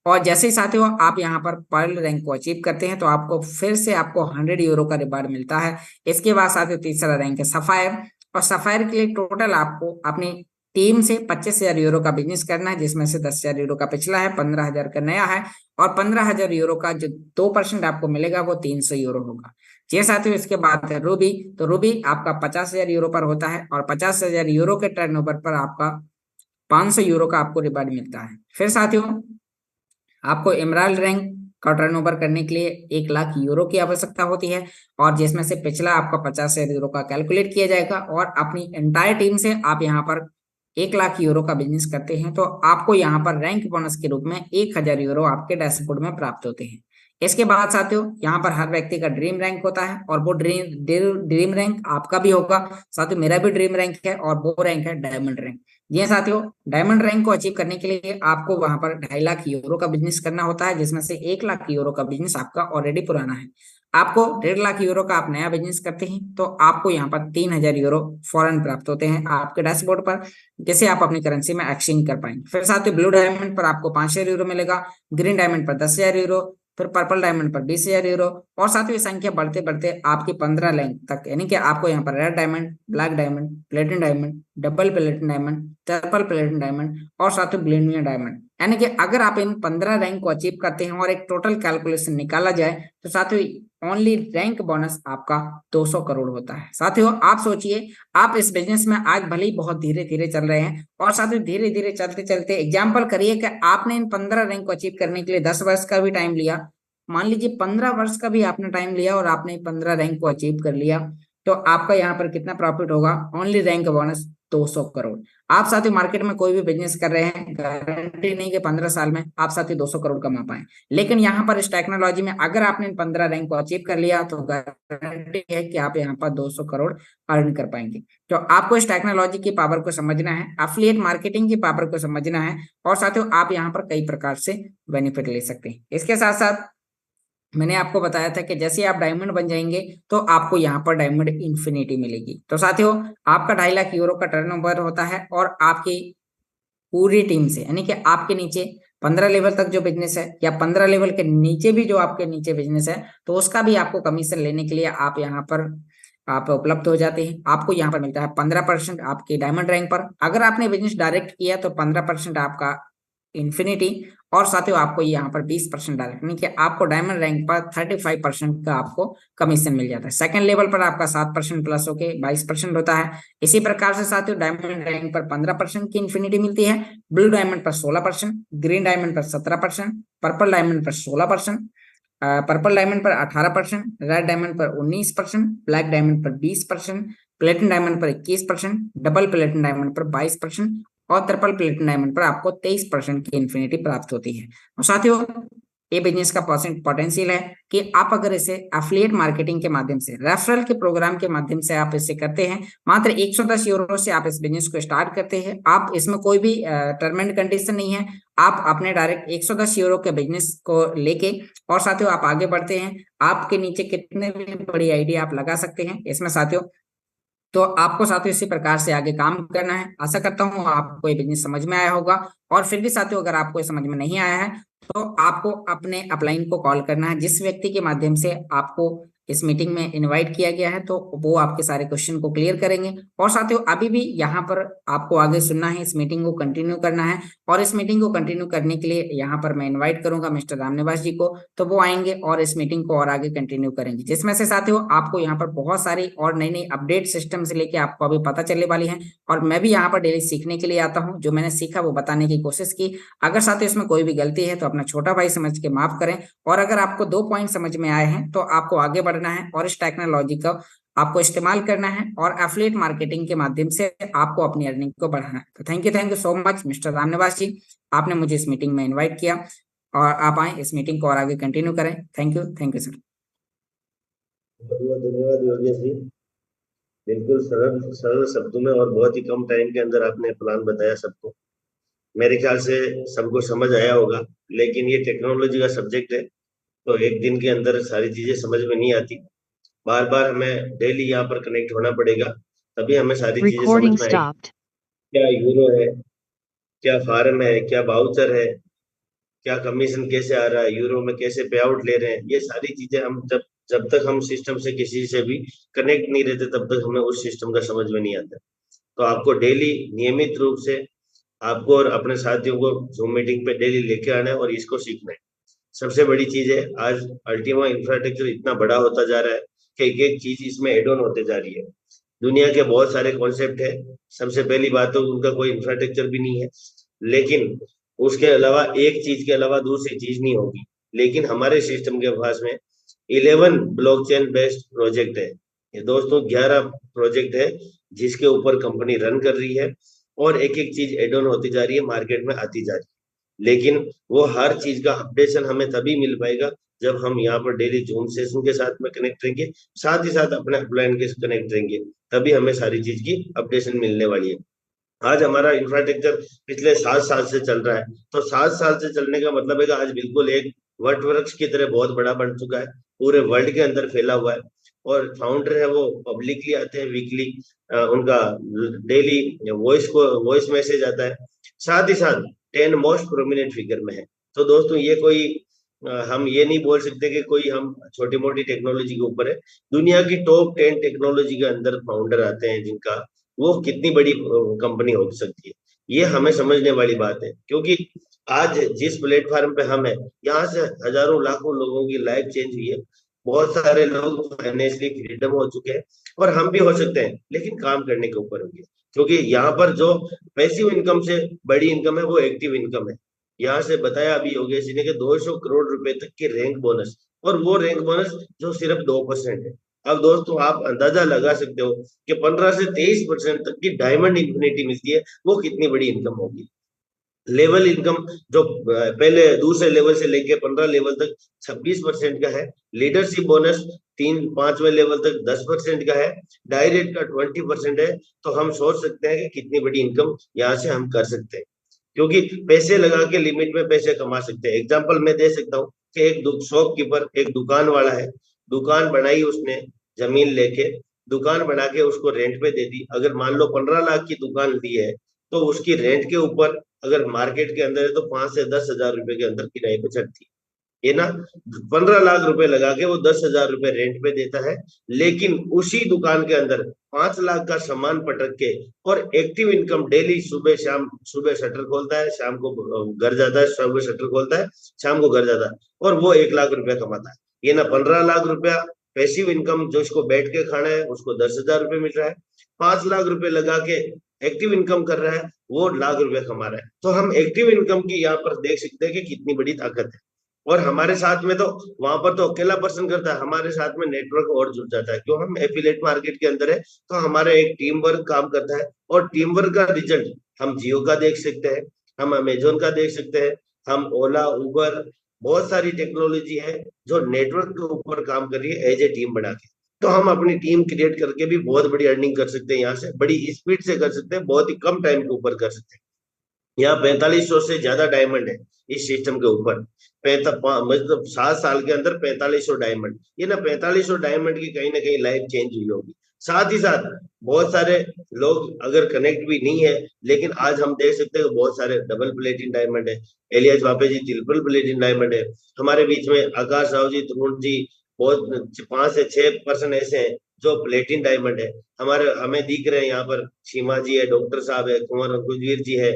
और जैसे ही साथियों आप यहाँ पर पर्ल रैंक को अचीव करते हैं तो आपको फिर से आपको 100 यूरो का रिवार्ड मिलता है। इसके बाद साथियों तीसरा रैंक है सफायर, और सफायर के लिए टोटल आपको अपनी टीम से 25,000 यूरो का बिजनेस करना है, जिसमें से 10,000 यूरो का पिछला है, 15,000 का नया है और 15,000 यूरो का जो 2% आपको मिलेगा वो 300 यूरो होगा। जी साथियों, इसके बाद है रूबी। तो रूबी आपका 50,000 यूरो पर होता है और 50,000 यूरो के टर्नओवर पर आपका 500 यूरो का आपको रिवार्ड मिलता है। फिर साथियों आपको इमराल्ड रैंक का टर्नओवर करने के लिए 1 लाख यूरो की आवश्यकता होती है, और जिसमें से पिछला आपका 50,000 यूरो का कैलकुलेट किया जाएगा और अपनी एंटायर टीम से आप यहाँ पर 1 लाख यूरो का बिजनेस करते हैं तो आपको यहाँ पर रैंक बोनस के रूप में 1,000 यूरो आपके डैशबोर्ड में प्राप्त होते हैं। इसके बाद साथियों यहाँ पर हर व्यक्ति का ड्रीम रैंक होता है और वो ड्रीम रैंक आपका भी होगा। साथियों मेरा भी ड्रीम रैंक है और वो रैंक है डायमंड रैंक। ये साथियों डायमंड रैंक को अचीव करने के लिए आपको वहां पर 2.5 लाख यूरो का बिजनेस करना होता है, जिसमें से 1 लाख यूरो का बिजनेस आपका ऑलरेडी पुराना है। आपको 1.5 लाख यूरो का आप नया बिजनेस करते हैं तो आपको यहाँ पर 3,000 यूरो फौरन प्राप्त होते हैं आपके डैशबोर्ड पर, जिसे आप अपनी करेंसी में एक्सचेंज कर पाएंगे। फिर साथियों ब्लू डायमंड पर आपको 5,000 यूरो मिलेगा, ग्रीन डायमंड पर 10,000 यूरो, फिर पर्पल डायमंड पर 20,000 यूरो, और साथियों संख्या बढ़ते बढ़ते आपकी 15 रैंक तक, यानी कि आपको यहाँ पर red diamond, black diamond, platinum diamond, double platinum diamond, triple platinum diamond और साथियों ब्लेंडियम डायमंड, यानी कि अगर आप इन 15 रैंक को अचीव करते हैं और एक टोटल कैलकुलेशन निकाला जाए तो साथियों ओनली रैंक बोनस आपका 200 करोड़ होता है। साथियों आप सोचिए, आप इस बिजनेस में आज भले ही बहुत धीरे धीरे चल रहे हैं और साथियों धीरे धीरे चलते चलते एग्जाम्पल करिए कि आपने इन 15 रैंक को अचीव करने के लिए 10 वर्ष का भी टाइम लिया, मान लीजिए 15 वर्ष का भी आपने टाइम लिया और आपने 15 रैंक को अचीव कर लिया, तो आपका यहाँ पर कितना प्रॉफिट होगा, ओनली रैंक बोनस 200 करोड़। आप साथियों मार्केट में कोई भी बिजनेस कर रहे हैं, गारंटी नहीं कि 15 साल में आप साथियों 200 करोड़ कमा पाए, लेकिन यहाँ पर इस टेक्नोलॉजी में अगर आपने 15 रैंक को अचीव कर लिया तो गारंटी है कि आप यहाँ पर 200 करोड़ अर्न कर पाएंगे। तो आपको इस टेक्नोलॉजी की पावर को समझना है, एफिलिएट मार्केटिंग की पावर को समझना है, और साथियों आप यहाँ पर कई प्रकार से बेनिफिट ले सकते हैं। इसके साथ साथ मैंने आपको बताया था कि जैसे आप डायमंड बन जाएंगे तो आपको यहाँ पर डायमंड इन्फिनिटी मिलेगी। तो साथियों आपका 2.5 लाख यूरो का टर्नओवर होता है, और आपकी पूरी टीम से यानी कि आपके नीचे 15 लेवल तक जो बिजनेस है, या 15 लेवल के नीचे भी जो आपके नीचे बिजनेस है, तो उसका भी आपको कमीशन लेने के लिए आप यहाँ पर आप उपलब्ध हो जाते हैं। आपको यहाँ पर मिलता है 15% आपके डायमंड रैंक पर। अगर आपने बिजनेस डायरेक्ट किया तो 15% आपका इन्फिनिटी, और साथियों आपको यहाँ पर 20% डायरेक्ट, यानी कि आपको डायमंड रैंक पर 35% का आपको कमीशन मिल जाता है। सेकंड लेवल पर आपका 7% प्लस होके 22% होता है। इसी प्रकार से साथियों डायमंड रैंक पर 15% की इन्फिनिटी मिलती है, ब्लू डायमंड पर 16%, ग्रीन डायमंड पर 17%, पर्पल डायमंड पर 16%, पर्पल डायमंड पर 18%, रेड डायमंड पर 19%, ब्लैक डायमंड पर 20%, प्लेटिनम डायमंड पर 21%, डबल प्लेटिनम डायमंड पर 22%, और ट्रिपल प्लेटिनम डायमंड पर आपको 23% की इन्फिनिटी प्राप्त होती है। और साथियों ये बिजनेस का पोटेंशियल है कि आप अगर इसे एफिलिएट मार्केटिंग के माध्यम से, रेफरल के प्रोग्राम के माध्यम से आप इसे करते हैं, मात्र 110 यूरो से आप इस बिजनेस को स्टार्ट करते हैं। आप इसमें कोई भी टर्म एंड कंडीशन नहीं है, आप अपने डायरेक्ट 110 यूरो के बिजनेस को लेके और साथियों आप आगे बढ़ते हैं। आपके नीचे कितने भी बड़ी आइडिया आप लगा सकते हैं इसमें साथियों। तो आपको साथियों इसी प्रकार से आगे काम करना है। आशा करता हूँ आपको ये बिजनेस समझ में आया होगा, और फिर भी साथियों अगर आपको ये समझ में नहीं आया है तो आपको अपने अपलाइन को कॉल करना है, जिस व्यक्ति के माध्यम से आपको इस मीटिंग में इनवाइट किया गया है, तो वो आपके सारे क्वेश्चन को क्लियर करेंगे। और साथियों अभी भी यहाँ पर आपको आगे सुनना है, इस मीटिंग को कंटिन्यू करना है, और इस मीटिंग को कंटिन्यू करने के लिए यहाँ पर मैं इन्वाइट करूंगा मिस्टर रामनिवास जी को, तो वो आएंगे और इस मीटिंग को और आगे कंटिन्यू करेंगे, जिसमें से साथियों आपको यहाँ पर बहुत सारी और नई नई अपडेट सिस्टम से लेके आपको अभी पता चलने वाली है। और मैं भी यहाँ पर डेली सीखने के लिए आता हूँ, जो मैंने सीखा वो बताने की कोशिश की। अगर साथियों इसमें कोई भी गलती है तो अपना छोटा भाई समझ के माफ करें, और अगर आपको 2 पॉइंट समझ में आए हैं तो आपको आगे बढ़ना है और इस टेक्नोलॉजी का आपको इस्तेमाल करना है, और एफिलिएट मार्केटिंग के माध्यम से आपको अपनी अर्निंग को बढ़ाना है। तो thank you so much mister Ramniwas ji, आपने मुझे इस मीटिंग में इन्वाइट किया, और आप आए इस मीटिंग को और आगे कंटिन्यू करें। Thank you sir. बहुत बहुत धन्यवाद योगेश जी। बिल्कुल सरल सरल शब्दों में और बहुत ही कम टाइम के अंदर आपने प्लान बताया सबको। मेरे ख्याल से सबको समझ आया होगा, लेकिन ये टेक्नोलॉजी का सब्जेक्ट है तो एक दिन के अंदर सारी चीजें समझ में नहीं आती। बार बार हमें डेली यहाँ पर कनेक्ट होना पड़ेगा, तभी हमें सारी चीजें समझ Recording में आएगी। stopped. क्या यूरो है, क्या फार्म है, क्या बाउचर है, क्या कमीशन कैसे आ रहा है, यूरो में कैसे पे आउट ले रहे हैं, ये सारी चीजें हम जब जब तक हम सिस्टम से किसी से भी कनेक्ट नहीं रहते तब तक हमें उस सिस्टम का समझ में नहीं आता। तो आपको डेली नियमित रूप से आपको और अपने साथियों को जूम मीटिंग पे डेली लेके आना है और इसको सीखना है। सबसे बड़ी चीज है, आज अल्टीमा इंफ्रास्ट्रक्चर इतना बड़ा होता जा रहा है कि एक एक चीज इसमें एड ऑन होते जा रही है। दुनिया के बहुत सारे कॉन्सेप्ट है। सबसे पहली बात तो उनका कोई इंफ्रास्ट्रक्चर भी नहीं है, लेकिन उसके अलावा एक चीज के अलावा दूसरी चीज नहीं होगी। लेकिन हमारे सिस्टम के पास में 11 ब्लॉकचेन बेस्ड प्रोजेक्ट है। ये दोस्तों 11 प्रोजेक्ट है जिसके ऊपर कंपनी रन कर रही है, और एक एक चीज एड ऑन होती जा रही है, मार्केट में आती जा रही है। लेकिन वो हर चीज का अपडेशन हमें तभी मिल पाएगा जब हम यहाँ पर डेली जूम सेशन के साथ में कनेक्ट रहेंगे, साथ ही साथ अपने अपलाइन के कनेक्ट रहेंगे, तभी हमें सारी चीज की अपडेशन मिलने वाली है। आज हमारा इंफ्रास्ट्रक्चर पिछले 7 साल से चल रहा है, तो 7 साल से चलने का मतलब है कि आज बिल्कुल एक वट वृक्ष की तरह बहुत बड़ा बन चुका है, पूरे वर्ल्ड के अंदर फैला हुआ है। और फाउंडर है वो पब्लिकली आते हैं, वीकली उनका डेली वॉइस मैसेज आता है, साथ ही साथ 10 मोस्ट प्रोमिनेंट फिगर में है। तो दोस्तों ये कोई हम ये नहीं बोल सकते कि कोई हम छोटी मोटी टेक्नोलॉजी के ऊपर है। दुनिया की टॉप 10 टेक्नोलॉजी के अंदर फाउंडर आते हैं जिनका, वो कितनी बड़ी कंपनी हो सकती है, ये हमें समझने वाली बात है। क्योंकि आज जिस प्लेटफॉर्म पे हम है, यहाँ से हजारों लाखों लोगों की लाइफ चेंज हुई है। बहुत सारे लोग फाइनेंशियली फ्रीडम हो चुके हैं, और हम भी हो सकते हैं, लेकिन काम करने के ऊपर होंगे। क्योंकि यहाँ पर जो पैसिव इनकम से बड़ी इनकम है वो एक्टिव इनकम है। यहाँ से बताया अभी योगेश जी ने कि 200 करोड़ रुपए तक के रैंक बोनस, और वो रैंक बोनस जो सिर्फ 2% है। अब दोस्तों आप अंदाजा लगा सकते हो कि 15 से 23% तक की डायमंड इन्फिनिटी मिलती है, वो कितनी बड़ी इनकम होगी। लेवल इनकम जो पहले दूसरे लेवल से लेके 15 लेवल तक 26% का है। लीडरशिप बोनस 3-5वें लेवल तक 10% का है। डायरेक्ट का 20% है। तो हम सोच सकते हैं कि कितनी बड़ी इनकम यहाँ से हम कर सकते हैं, क्योंकि पैसे लगा के लिमिट में पैसे कमा सकते हैं। एग्जाम्पल मैं दे सकता हूँ कि एक शॉपकीपर, एक दुकान वाला है, दुकान बनाई उसने जमीन लेके, दुकान बना के उसको रेंट पे दे दी। अगर मान लो 15 लाख की दुकान ली है, तो उसकी रेंट के ऊपर अगर मार्केट के अंदर है तो 5 से 10 हजार रुपए के अंदर किराए पे चढ़ती है। ये ना 15 लाख रुपए लगा के वो 10 हजार रुपए रेंट पे देता है, लेकिन उसी दुकान के अंदर 5 लाख का सामान पटक के और एक्टिव इनकम डेली सुबह शाम, सुबह शटर खोलता है, शाम को घर जाता है, सुबह शटर खोलता है, शाम को घर जाता है, और वो 1 लाख रुपया कमाता है। ये ना 15 लाख रुपया पैसिव इनकम, जो इसको बैठ के खाना है उसको 10 हजार रुपये मिल रहा है। 5 लाख रुपए लगा के एक्टिव इनकम कर रहा है, वो लाख रुपए कमा रहा है। तो हम एक्टिव इनकम की यहाँ पर देख सकते हैं कि कितनी बड़ी ताकत है। और हमारे साथ में तो वहां पर तो अकेला पर्सन करता है, हमारे साथ में नेटवर्क और जुड़ जाता है। क्यों, हम एफिलेट मार्केट के अंदर है, तो हमारा एक टीम वर्क काम करता है, और टीम वर्क का रिजल्ट हम जियो का देख सकते हैं, हम अमेजोन का देख सकते हैं, हम ओला, उबर, बहुत सारी टेक्नोलॉजी है जो नेटवर्क के ऊपर काम कर रही है एज ए टीम बना के। तो हम अपनी टीम क्रिएट करके भी बहुत बड़ी अर्निंग कर सकते हैं, यहाँ से बड़ी स्पीड से कर सकते हैं, बहुत ही कम टाइम के ऊपर कर सकते हैं। यहाँ 4500 से ज्यादा डायमंड है इस सिस्टम के ऊपर। मतलब 7 साल के अंदर 4500 डायमंड, ये ना 4500 डायमंड की कहीं ना कहीं लाइफ चेंज हुई होगी। साथ ही साथ बहुत सारे लोग अगर कनेक्ट भी नहीं है, लेकिन आज हम देख सकते हैं बहुत सारे डबल प्लेटिन डायमंड है, एलियास वापे जी ट्रिपल प्लेटिन डायमंड है, हमारे बीच में आकाश राव जी, तरुण जी, बहुत 5 से 6 पर्सन ऐसे हैं जो प्लेटिन डायमंड है। हमारे हमें दिख रहे हैं यहाँ पर, सीमा जी है, डॉक्टर साहब है, कुंवर अंकुशवीर जी है,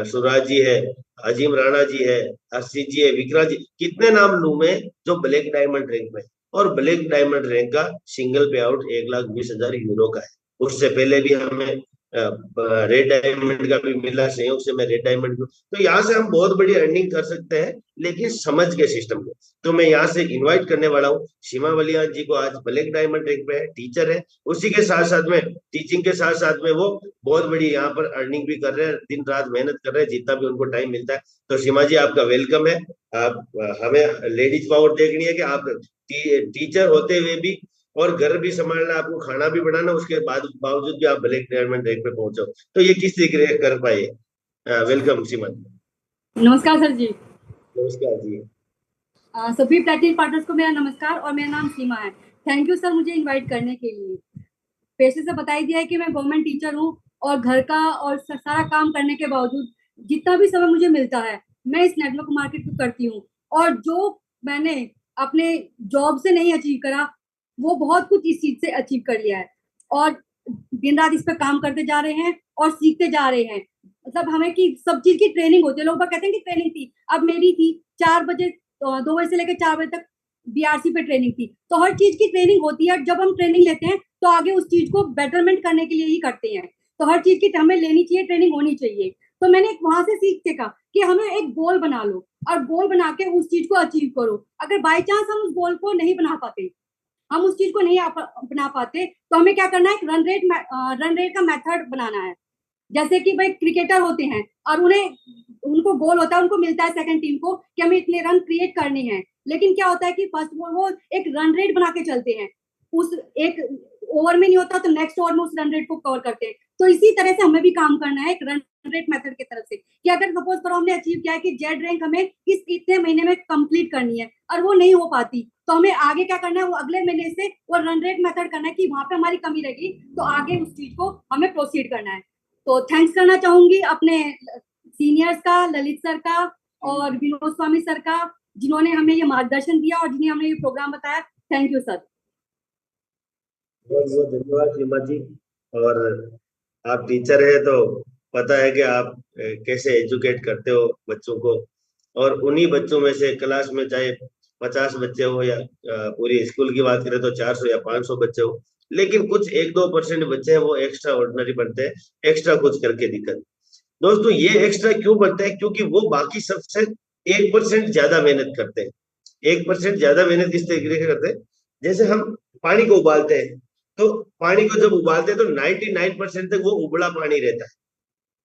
सुराज जी है, अजीम राणा जी है, हर्षित जी है, विक्रांत जी, कितने नाम लूं मैं जो ब्लैक डायमंड रैंक में। और ब्लैक डायमंड रैंक का सिंगल पे आउट 1,20,000 यूरो का है। उससे पहले भी हमें रेड डायमंड का भी मिला, संयोग से मैं रेड डायमंड को, तो यहाँ से हम बहुत बड़ी अर्निंग कर सकते हैं, लेकिन समझ के सिस्टम को। तो मैं यहाँ से इनवाइट करने वाला हूँ सीमा वलियान जी को, आज ब्लैक डायमंड रैंक पे है, टीचर है, उसी के साथ साथ में टीचिंग के साथ साथ में वो बहुत बड़ी यहाँ पर अर्निंग भी कर रहे हैं, दिन रात मेहनत कर रहे हैं जितना भी उनको टाइम मिलता है। तो सीमा जी आपका वेलकम है। आप हमें लेडीज पावर देखनी है कि आप टीचर होते हुए भी और घर भी संभालना, आपको खाना भी बनाना, उसके बाद बावजूद भी आप ब्लैक डायमंड रैंक पे पहुंचो, तो ये किस तरीके कर पाए। वेलकम सीमा जी। नमस्कार सर जी। नमस्कार जी। सभी प्लेटिनम पार्टनर्स को मेरा नमस्कार, और मेरा नाम सीमा है। थैंक यू सर मुझे इनवाइट करने के लिए। पेशे से बता ही दिया है कि मैं गवर्नमेंट टीचर हूँ, और घर का और सारा काम करने के बावजूद जितना भी समय मुझे मिलता है मैं इस नेटवर्क मार्केट को करती हूँ। और जो मैंने अपने जॉब से नहीं अचीव करा, वो बहुत कुछ इस चीज से अचीव कर लिया है, और दिन रात इस पर काम करते जा रहे हैं और सीखते जा रहे हैं। मतलब हमें की सब चीज की ट्रेनिंग होती है। लोग कहते हैं कि ट्रेनिंग थी, अब मेरी थी 4 बजे, 2 बजे से लेकर 4 बजे तक बीआरसी पे ट्रेनिंग थी। तो हर चीज की ट्रेनिंग होती है, जब हम ट्रेनिंग लेते हैं तो आगे उस चीज को बेटरमेंट करने के लिए ही करते हैं। तो हर चीज की हमें लेनी चाहिए, ट्रेनिंग होनी चाहिए। तो मैंने वहां से सीख के कहा कि हमें एक गोल बना लो, और गोल बना के उस चीज को अचीव करो। अगर बाई चांस हम उस गोल को नहीं बना पाते, हम उस चीज को नहीं बना पाते, तो हमें क्या करना है, रन रेट का मेथड बनाना है। जैसे कि भाई क्रिकेटर होते हैं और उनको गोल होता है, उनको मिलता है सेकंड टीम को कि हमें इतने रन क्रिएट करने हैं, लेकिन क्या होता है कि फर्स्ट वो एक रन रेट बना के चलते हैं। उस एक ओवर में नहीं होता तो नेक्स्ट ओवर में उस रन रेट को कवर करते हैं। तो इसी तरह से हमें भी काम करना है एक रन रेट मेथड की तरफ से, कि अगर सपोज करो हमने अचीव किया है कि जेड रैंक हमें इस इतने महीने में कंप्लीट करनी है, और वो नहीं हो पाती, तो हमें आगे क्या करना है, वो अगले महीने से वो रन रेट मेथड करना है कि वहां पे हमारी कमी रहेगी, तो आगे उस चीज को हमें प्रोसीड करना है। तो थैंक्स करना चाहूंगी अपने सीनियर्स का, ललित सर का और विनोद स्वामी सर का, जिन्होंने हमें ये मार्गदर्शन दिया और जिन्हें हमें ये प्रोग्राम बताया। Thank you sir. बहुत बहुत धन्यवाद सीमा जी। और आप टीचर है तो पता है कि आप कैसे एजुकेट करते हो बच्चों को, और उन्हीं बच्चों में से क्लास में चाहे 50 बच्चे हो या पूरी स्कूल की बात करें तो 400 या 500 बच्चे हो, लेकिन कुछ 1-2% बच्चे हैं वो एक्स्ट्रा ऑर्डिनरी बनते हैं, एक्स्ट्रा कुछ करके दिखते। दोस्तों ये एक्स्ट्रा क्यों बनता है, क्योंकि वो बाकी सबसे 1% ज्यादा मेहनत करते हैं। 1% ज्यादा मेहनत किस तरीके से करते हैं, जैसे हम पानी को उबालते हैं, तो पानी को जब उबालते हैं तो 99% तक वो उबला पानी रहता है,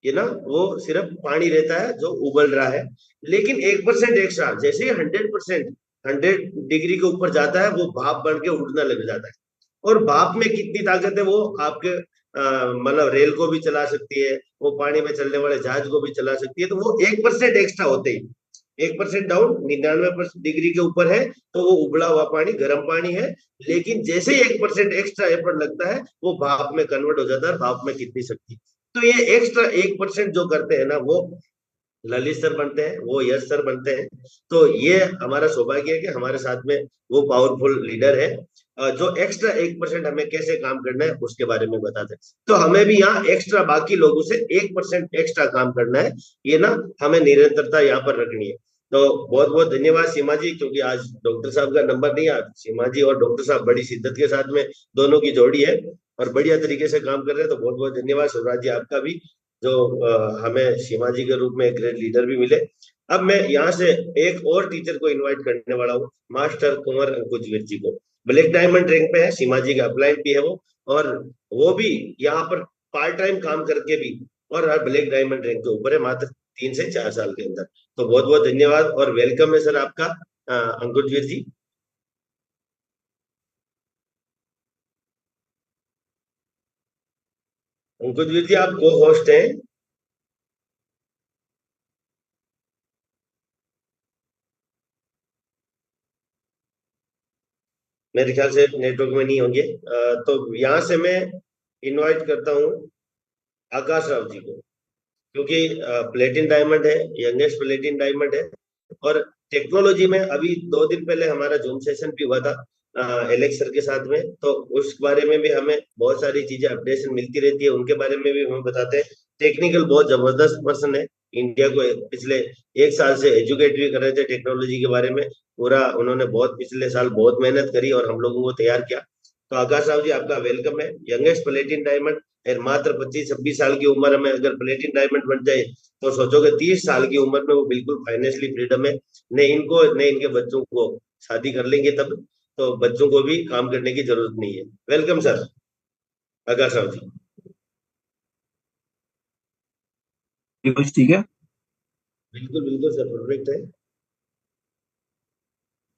ये ना, वो सिर्फ पानी रहता है जो उबल रहा है। लेकिन 1% एक्स्ट्रा, जैसे ही 100% 100 डिग्री के ऊपर जाता है, वो भाप बन के उड़ना लग जाता है। और भाप में कितनी ताकत है, वो आपके मतलब रेल को भी चला सकती है, वो पानी में चलने वाले जहाज को भी चला सकती है। तो वो 1% एक्स्ट्रा होते ही, 1% डाउन 99 डिग्री के ऊपर है, तो वो उबला हुआ पानी गर्म पानी है। लेकिन जैसे ही 1% एक्स्ट्रा एफर्ट लगता है, वो भाप में कन्वर्ट हो जाता है। भाप में कितनी शक्ति, तो ये एक्स्ट्रा 1% जो करते हैं ना, वो ललित सर बनते हैं, वो यश सर बनते हैं। तो ये हमारा सौभाग्य है कि हमारे साथ में वो पावरफुल लीडर है, जो एक्स्ट्रा 1% हमें कैसे काम करना है उसके बारे में बताते हैं। तो हमें भी यहाँ एक्स्ट्रा बाकी लोगों से 1% एक्स्ट्रा काम करना है, ये ना हमें निरंतरता यहाँ पर रखनी है। तो बहुत बहुत धन्यवाद सीमा जी, क्योंकि आज डॉक्टर साहब का नंबर नहीं आया। सीमा जी और डॉक्टर साहब बड़ी शिद्दत के साथ में दोनों की जोड़ी है और बढ़िया तरीके से काम कर रहे हैं। तो बहुत बहुत धन्यवाद शिवराज जी आपका भी, जो हमें सीमा जी के रूप में एक ग्रेट लीडर भी मिले। अब मैं यहाँ से एक और टीचर को इनवाइट करने वाला हूँ, मास्टर कुंवर अंकुजवीर जी को। ब्लैक डायमंड रैंक पे है, सीमा जी का अपलाइन भी है वो, और वो भी यहाँ पर पार्ट टाइम काम करके भी, और ब्लैक डायमंड रैंक के ऊपर है, मात्र 3 से 4 साल के अंदर। तो बहुत बहुत धन्यवाद और वेलकम है सर आपका अंकुजवीर जी। अंकुजवीर जी आप को होस्ट हैं। मेरे ख्याल से नेटवर्क में नहीं होंगे। तो यहाँ से मैं इनवाइट करता हूँ आकाश राव जी को, क्योंकि प्लेटिन डायमंड है, यंगेस्ट प्लेटिन डायमंड है। और टेक्नोलॉजी में अभी 2 दिन पहले हमारा जूम सेशन भी हुआ था एलेक्स सर के साथ में, तो उस बारे में भी हमें बहुत सारी चीजें अपडेशन मिलती रहती है, उनके बारे में भी हमें बताते हैं। टेक्निकल बहुत जबरदस्त पर्सन है, इंडिया को पिछले 1 साल से एजुकेट भी कर रहे थे टेक्नोलॉजी के बारे में। पूरा उन्होंने बहुत पिछले साल बहुत मेहनत करी और हम लोगों को तैयार किया। तो आकाश राव जी आपका वेलकम है, यंगेस्ट प्लेटिन डायमंड, और मात्र 25-26 साल की उम्र में अगर प्लेटिन डायमंड बन जाए, तो सोचोगे 30 साल की उम्र में वो बिल्कुल फाइनेंशियली फ्रीडम है। न इनको न इनके बच्चों को शादी कर लेंगे तब, तो बच्चों को भी काम करने की जरूरत नहीं है। वेलकम सर आकाश राव जी। ये कुछ ठीक है। बिल्कुल बिल्कुल सर, परफेक्ट है।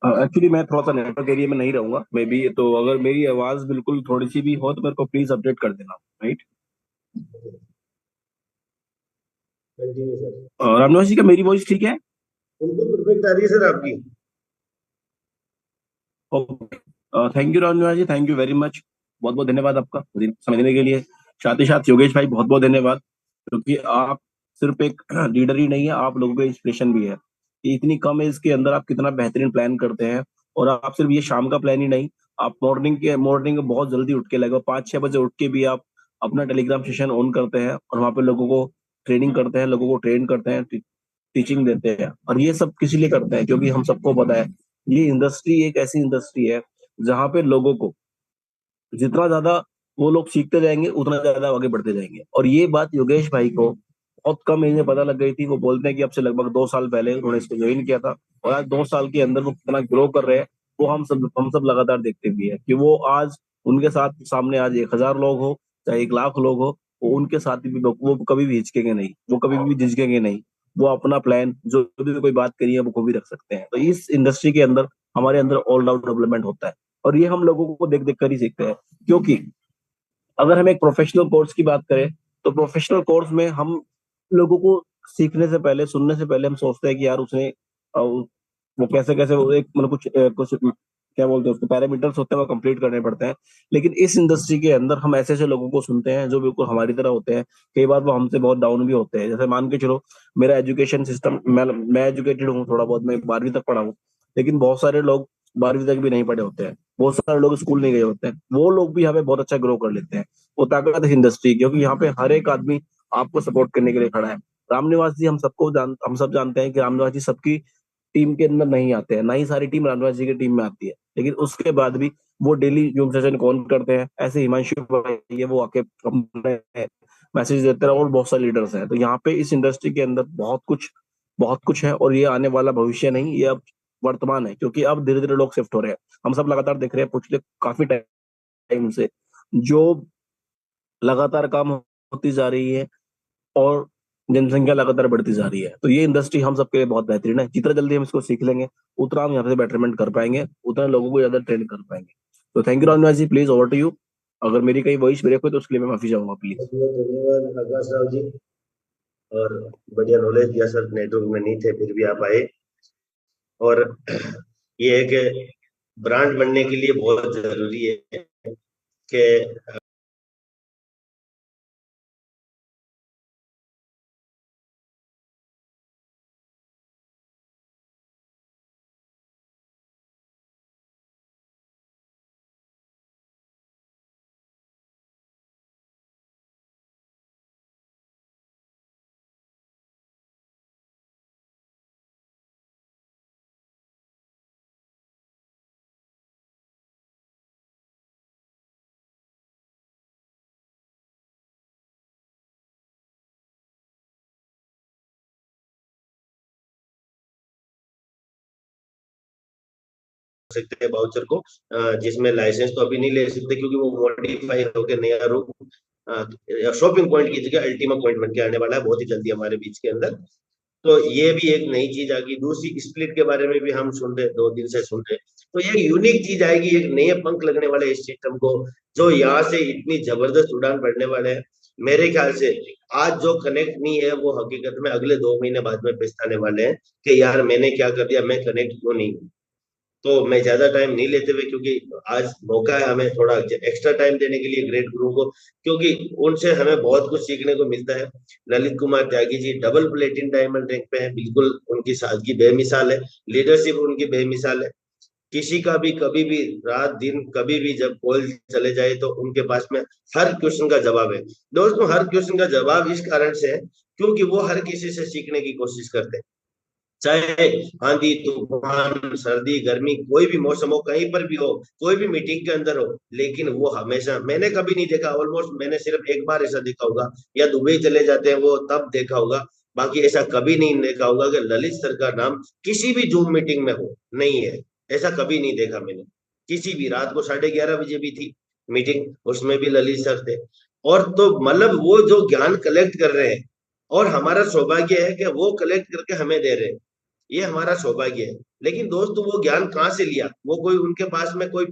एक्चुअली मैं थोड़ा सा नेटवर्क एरिया में नहीं रहूंगा मे बी, तो अगर मेरी आवाज बिल्कुल थोड़ी सी भी हो तो मेरे को प्लीज अपडेट कर देना, right. Continue sir. Ramniwas ji का मेरी वॉइस ठीक है? बिल्कुल परफेक्ट आ रही है सर आपकी। Okay, thank you Ramniwas ji, thank you very much. बहुत बहुत धन्यवाद आपका समय देने के लिए। साथ ही साथ योगेश भाई बहुत बहुत धन्यवाद, क्योंकि आप सिर्फ एक लीडर ही नहीं है, आप लोगों के इंस्पिरेशन भी है। कि इतनी कम एज के अंदर आप कितना बेहतरीन प्लान करते हैं। और आप सिर्फ ये शाम का प्लान ही नहीं, आप मॉर्निंग बहुत जल्दी उठ के लगभग 5-6 बजे उठ के भी आप अपना टेलीग्राम सेशन ऑन करते हैं और वहाँ पे लोगों को ट्रेनिंग करते हैं, लोगों को ट्रेन करते हैं, टीचिंग देते हैं। और ये सब किस लिए करते हैं? क्योंकि हम सबको पता है ये इंडस्ट्री एक ऐसी इंडस्ट्री है जहाँ पे लोगों को जितना ज्यादा वो लोग सीखते जाएंगे उतना ज्यादा आगे बढ़ते जाएंगे। और ये बात योगेश भाई को बहुत कम एज में पता लग गई थी। वो बोलते हैं कि अब से लगभग 2 साल पहले उन्होंने इसको ज्वाइन किया था, और आज 2 साल के अंदर वो कितना ग्रो कर रहे हैं वो हम सब लगातार देखते भी है। कि वो आज उनके साथ सामने आज 1,000 लोग हो चाहे 1 लाख लोग हो, वो उनके साथ भी वो कभी भी हिचकेंगे नहीं, वो कभी भी झिझकेंगे नहीं। वो अपना प्लान जो भी कोई बात करी है वो को भी रख सकते हैं। तो इस इंडस्ट्री के अंदर हमारे अंदर ऑल राउंड डेवलपमेंट होता है, और ये हम लोगों को देख देख कर ही सीखते हैं। क्योंकि अगर हम एक प्रोफेशनल कोर्स की बात करें, तो प्रोफेशनल कोर्स में हम लोगों को सीखने से पहले, सुनने से पहले हम सोचते हैं कि यार उसने वो कैसे कैसे वो एक मतलब कुछ क्या बोलते हैं उसको, पैरामीटर्स होते हैं वो कंप्लीट करने पड़ते हैं। लेकिन इस इंडस्ट्री के अंदर हम ऐसे ऐसे लोगों को सुनते हैं जो बिल्कुल हमारी तरह होते हैं। कई बार वो हमसे बहुत डाउन भी होते हैं। जैसे मान के चलो, मेरा एजुकेशन सिस्टम, मैं एजुकेटेड हूँ थोड़ा बहुत, मैं 12वीं तक पढ़ा हूँ। लेकिन बहुत सारे लोग 12वीं तक भी नहीं पढ़े होते हैं, बहुत सारे लोग स्कूल नहीं गए होते हैं। वो लोग भी यहाँ पे बहुत अच्छा ग्रो कर लेते हैं। वो ताकत है इंडस्ट्री, क्योंकि यहाँ पे हर एक आदमी आपको सपोर्ट करने के लिए खड़ा है। रामनिवास जी हम सब जानते हैं कि रामनिवास जी सबकी टीम के अंदर नहीं आते हैं, ना ही सारी टीम रामनिवास जी की टीम में आती है। लेकिन उसके बाद भी वो डेली जूम सेशन कॉल करते हैं। ऐसे हिमांशु भाई है, वो आके अपने मैसेज देते हैं, और बहुत सारे लीडर्स हैं। तो यहाँ पे इस इंडस्ट्री के अंदर बहुत कुछ है, और ये आने वाला भविष्य नहीं, ये अब वर्तमान है, क्योंकि अब धीरे धीरे लोग शिफ्ट हो रहे हैं। हम सब लगातार देख रहे हैं पिछले काफी टाइम से जो लगातार कम होती जा रही है और जनसंख्या लगातार बढ़ती जा रही है। तो ये इंडस्ट्री हम सबके लिए बहुत बेहतरीन है। जितना जल्दी हम इसको सीख लेंगे उतना हम यहाँ से बेटरमेंट कर पाएंगे, उतना लोगों को ज्यादा ट्रेन कर पाएंगे। तो thank you Ramniwas ji, please over to you. अगर मेरी कहीं वॉइस ब्रेक हुई तो उसके लिए मैं माफी चाहूंगा प्लीज। बहुत बहुत धन्यवाद आकाश राव जी, और बढ़िया नॉलेज दिया सर। नेटवर्क में नहीं थे फिर भी आप आए, और ये एक ब्रांड बनने के लिए बहुत जरूरी है कि सकते हैं वाउचर को, जिसमें लाइसेंस तो अभी नहीं ले सकते क्योंकि वो मॉडिफाई होकर नया रूप शॉपिंग पॉइंट की जगह अल्टीमा पॉइंट बन के आने वाला है बहुत ही जल्दी हमारे बीच के अंदर। तो ये भी एक नई चीज आ गई। दूसरी स्प्लिट के बारे में भी हम सुन रहे, 2 दिन से सुन रहे। तो ये यूनिक चीज आएगी, एक नए पंख लगने वाले इस सिस्टम को, जो यहाँ से इतनी जबरदस्त उड़ान भरने वाले हैं। मेरे ख्याल से आज जो कनेक्ट नहीं है वो हकीकत में अगले 2 महीने बाद में पछताने वाले हैं कि यार मैंने क्या कर दिया, मैं कनेक्ट क्यों नहीं हूँ। तो मैं ज्यादा टाइम नहीं लेते हुए, क्योंकि आज मौका है हमें थोड़ा एक्स्ट्रा टाइम देने के लिए ग्रेट गुरु को, क्योंकि उनसे हमें बहुत कुछ सीखने को मिलता है। Lalit Kumar Tyagi ji double प्लेटिन diamond rank पे हैं, बिल्कुल उनकी सादगी बेमिसाल है, लीडरशिप उनकी बेमिसाल है। किसी का भी कभी भी रात दिन कभी भी जब कॉल चले जाए तो उनके पास में हर क्वेश्चन का जवाब है। दोस्तों हर क्वेश्चन का जवाब इस कारण से है क्योंकि वो हर किसी से सीखने की कोशिश करते हैं, चाहे आंधी तूफान सर्दी गर्मी कोई भी मौसम हो, कहीं पर भी हो, कोई भी मीटिंग के अंदर हो, लेकिन वो हमेशा, मैंने कभी नहीं देखा, ऑलमोस्ट मैंने सिर्फ एक बार ऐसा देखा होगा या दुबई चले जाते हैं वो तब देखा होगा, बाकी ऐसा कभी नहीं देखा होगा कि ललित सर का नाम किसी भी जूम मीटिंग में हो। नहीं है, ऐसा कभी नहीं देखा मैंने। किसी भी रात को 11:30 बजे भी थी मीटिंग, उसमें भी ललित सर थे। और तो मतलब वो जो ज्ञान कलेक्ट कर रहे हैं, और हमारा सौभाग्य है कि वो कलेक्ट करके हमें दे रहे हैं, ये हमारा सौभाग्य है। लेकिन दोस्तों वो ज्ञान कहाँ से लिया, वो कोई उनके पास में कोई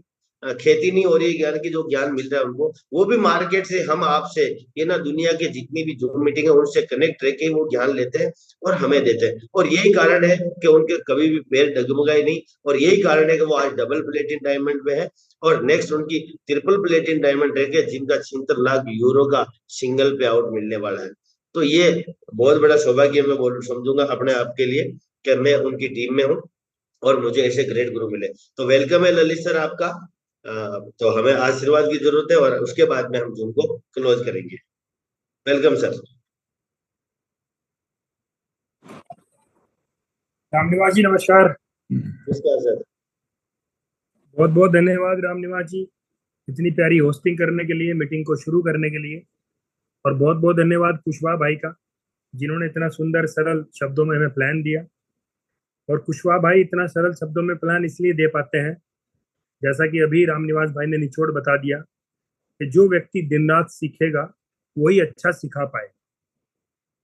खेती नहीं हो रही है ज्ञान की, जो ज्ञान मिल रहा है उनको वो भी मार्केट से, हम आपसे, ये ना दुनिया के जितनी भी जूम मीटिंग है उनसे कनेक्ट रह के वो ज्ञान लेते हैं और हमें देते हैं। और यही कारण है कि उनके कभी भी पैर डगमगाए नहीं, और यही कारण है कि वो आज डबल प्लेटिन डायमंड में है, और नेक्स्ट उनकी ट्रिपल प्लेटिन डायमंड रह के जिनका 76 लाख यूरो का सिंगल पे आउट मिलने वाला है। तो ये बहुत बड़ा सौभाग्य मैं बोल समझूंगा अपने आप के लिए कि मैं उनकी टीम में हूँ और मुझे ऐसे ग्रेट गुरु मिले। तो वेलकम है ललित सर आपका। तो हमें आशीर्वाद की जरूरत है और उसके बाद में हम जूम को क्लोज करेंगे। Welcome sir. रामनिवास जी नमस्कार। नमस्कार सर। बहुत बहुत धन्यवाद रामनिवास जी, इतनी प्यारी होस्टिंग करने के लिए, मीटिंग को शुरू करने के लिए। और बहुत बहुत धन्यवाद कुशवाहा भाई का, जिन्होंने इतना सुंदर सरल शब्दों में हमें प्लान दिया। और कुशवाहा भाई इतना सरल शब्दों में प्लान इसलिए दे पाते हैं, जैसा कि अभी रामनिवास भाई ने निचोड़ बता दिया, कि जो व्यक्ति दिन रात सीखेगा वही अच्छा सिखा पाए।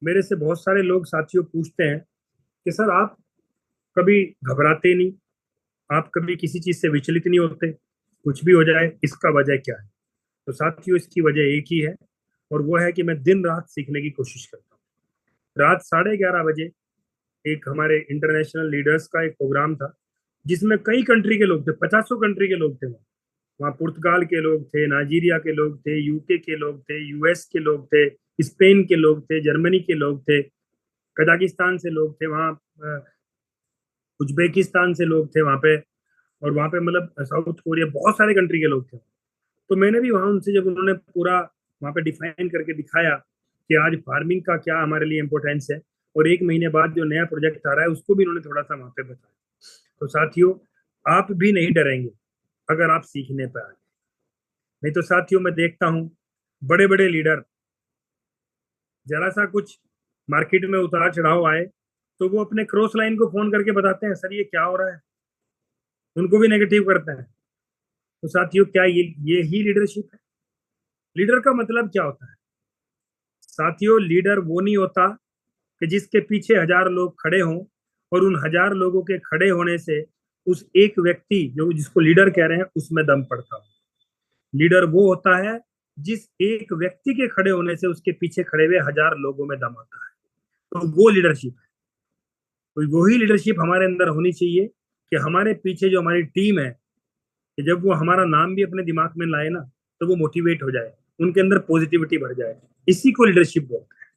मेरे से बहुत सारे लोग साथियों पूछते हैं कि सर आप कभी घबराते नहीं, आप कभी किसी चीज से विचलित नहीं होते, कुछ भी हो जाए इसका वजह क्या है? तो साथियों इसकी वजह एक ही है, और वो है कि मैं दिन रात सीखने की कोशिश करता हूँ। रात 11:30 बजे एक हमारे इंटरनेशनल लीडर्स का एक प्रोग्राम था, जिसमें कई कंट्री के लोग थे, 50 कंट्री के लोग थे। वहाँ पुर्तगाल के लोग थे, नाइजीरिया के लोग थे, यूके के लोग थे, यूएस के लोग थे, स्पेन के लोग थे, जर्मनी के लोग थे, कजाकिस्तान से लोग थे, वहाँ उज्बेकिस्तान से लोग थे वहाँ पे, और वहाँ पे मतलब साउथ कोरिया, बहुत सारे कंट्री के लोग थे। तो मैंने भी वहाँ उनसे, जब उन्होंने पूरा वहाँ पे डिफाइन करके दिखाया कि आज फार्मिंग का क्या हमारे लिए इम्पोर्टेंस है, और 1 महीने बाद जो नया प्रोजेक्ट आ रहा है उसको भी उन्होंने थोड़ा सा वहाँ पे बताया। तो साथियों आप भी नहीं डरेंगे अगर आप सीखने पर आए। नहीं तो साथियों मैं देखता हूँ बड़े बड़े लीडर, जरा सा कुछ मार्केट में उतार चढ़ाव आए तो वो अपने क्रॉस लाइन को फोन करके बताते हैं, सर ये क्या हो रहा है, उनको भी नेगेटिव करते हैं। तो साथियों, क्या ये ही लीडरशिप है? लीडर का मतलब क्या होता है? साथियों, लीडर वो नहीं होता कि जिसके पीछे 1000 लोग खड़े हों और उन 1000 लोगों के खड़े होने से उस एक व्यक्ति जो जिसको लीडर कह रहे हैं उसमें दम पड़ता हो। लीडर वो होता है जिस एक व्यक्ति के खड़े होने से उसके पीछे खड़े हुए 1000 लोगों में दम आता है। तो वो लीडरशिप है। तो वही लीडरशिप हमारे अंदर होनी चाहिए कि हमारे पीछे जो हमारी टीम है, कि जब वो हमारा नाम भी अपने दिमाग में लाए ना, तो वो मोटिवेट हो जाए, उनके अंदर पॉजिटिविटी बढ़ जाए। इसी को लीडरशिप बोलते हैं।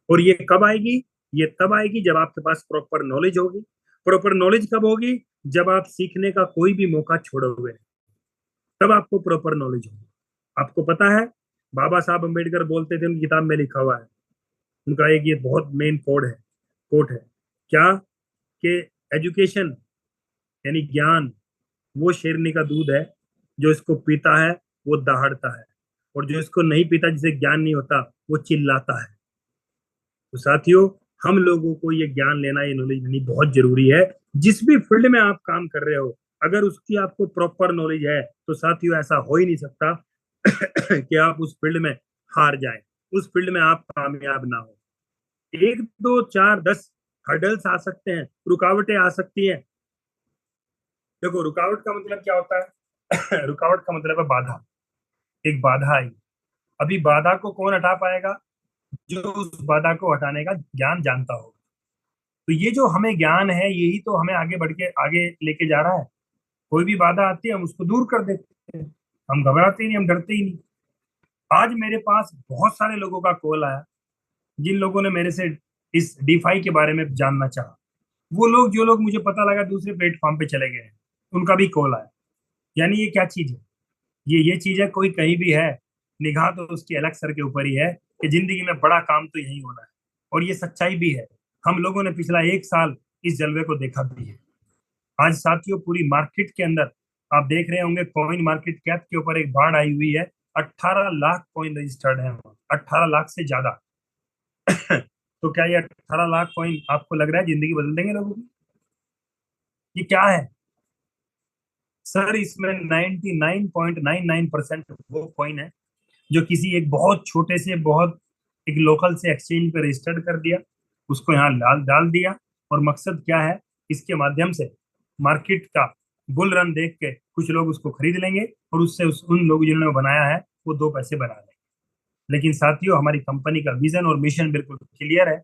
और ये कब आएगी? ये तब आएगी जब आपके पास प्रॉपर नॉलेज होगी। प्रॉपर नॉलेज कब होगी? जब आप सीखने का कोई भी मौका छोड़ोगे, तब आपको प्रॉपर नॉलेज होगी। आपको पता है, बाबा साहब अम्बेडकर बोलते थे, उनकी किताब में लिखा हुआ है, उनका एक ये बहुत मेन कोट है क्या, कि एजुकेशन यानी ज्ञान वो शेरनी का दूध है, जो इसको पीता है वो दहाड़ता है, और जो इसको नहीं पीता, जिसे ज्ञान नहीं होता, वो चिल्लाता है। तो साथियों, हम लोगों को ये ज्ञान लेना, ये नॉलेज लेनी बहुत जरूरी है। जिस भी फील्ड में आप काम कर रहे हो, अगर उसकी आपको प्रॉपर नॉलेज है, तो साथियों ऐसा हो ही नहीं सकता कि आप उस फील्ड में हार जाएं, उस फील्ड में आप कामयाब ना हो। 1 2 4 10 हर्डल्स आ सकते हैं, रुकावटें आ सकती हैं। देखो, रुकावट का मतलब क्या होता है? रुकावट का मतलब है बाधा। एक बाधा आई, अभी बाधा को कौन हटा पाएगा? जो उस बाधा को हटाने का ज्ञान जानता हो। तो ये जो हमें ज्ञान है, यही तो हमें आगे बढ़ के आगे लेके जा रहा है। कोई भी बाधा आती है, हम उसको दूर कर देते हैं, हम घबराते ही नहीं, हम डरते ही नहीं। आज मेरे पास बहुत सारे लोगों का कॉल आया, जिन लोगों ने मेरे से इस डीफाई के बारे में जानना चाहा। वो लोग, जो लोग मुझे पता लगा दूसरे प्लेटफॉर्म पे चले गए हैं, उनका भी कॉल आया। यानी ये क्या चीज है? ये चीज है, कोई कहीं भी है, निगाह तो उसकी अलग सर के ऊपर ही है कि जिंदगी में बड़ा काम तो यही होना है। और ये सच्चाई भी है। हम लोगों ने पिछला 1 साल इस जलवे को देखा भी है। आज साथियों, पूरी मार्केट के अंदर आप देख रहे होंगे, कॉइन मार्केट कैप के ऊपर एक बाढ़ आई हुई है। 18 लाख कॉइन रजिस्टर्ड है, 18 लाख से ज्यादा। तो क्या ये 18 लाख कॉइन आपको लग रहा है जिंदगी बदल देंगे लोगों की? ये क्या है सर? इसमें 99.99% वो कॉइन है जो किसी एक बहुत छोटे से, बहुत एक लोकल से एक्सचेंज पे रजिस्टर्ड कर दिया, उसको यहाँ डाल डाल दिया। और मकसद क्या है? इसके माध्यम से मार्केट का बुल रन देख के कुछ लोग उसको खरीद लेंगे, और उससे उन लोग जिन्होंने बनाया है वो 2 पैसे बना लेंगे। लेकिन साथियों, हमारी कंपनी का विजन और मिशन बिल्कुल क्लियर है।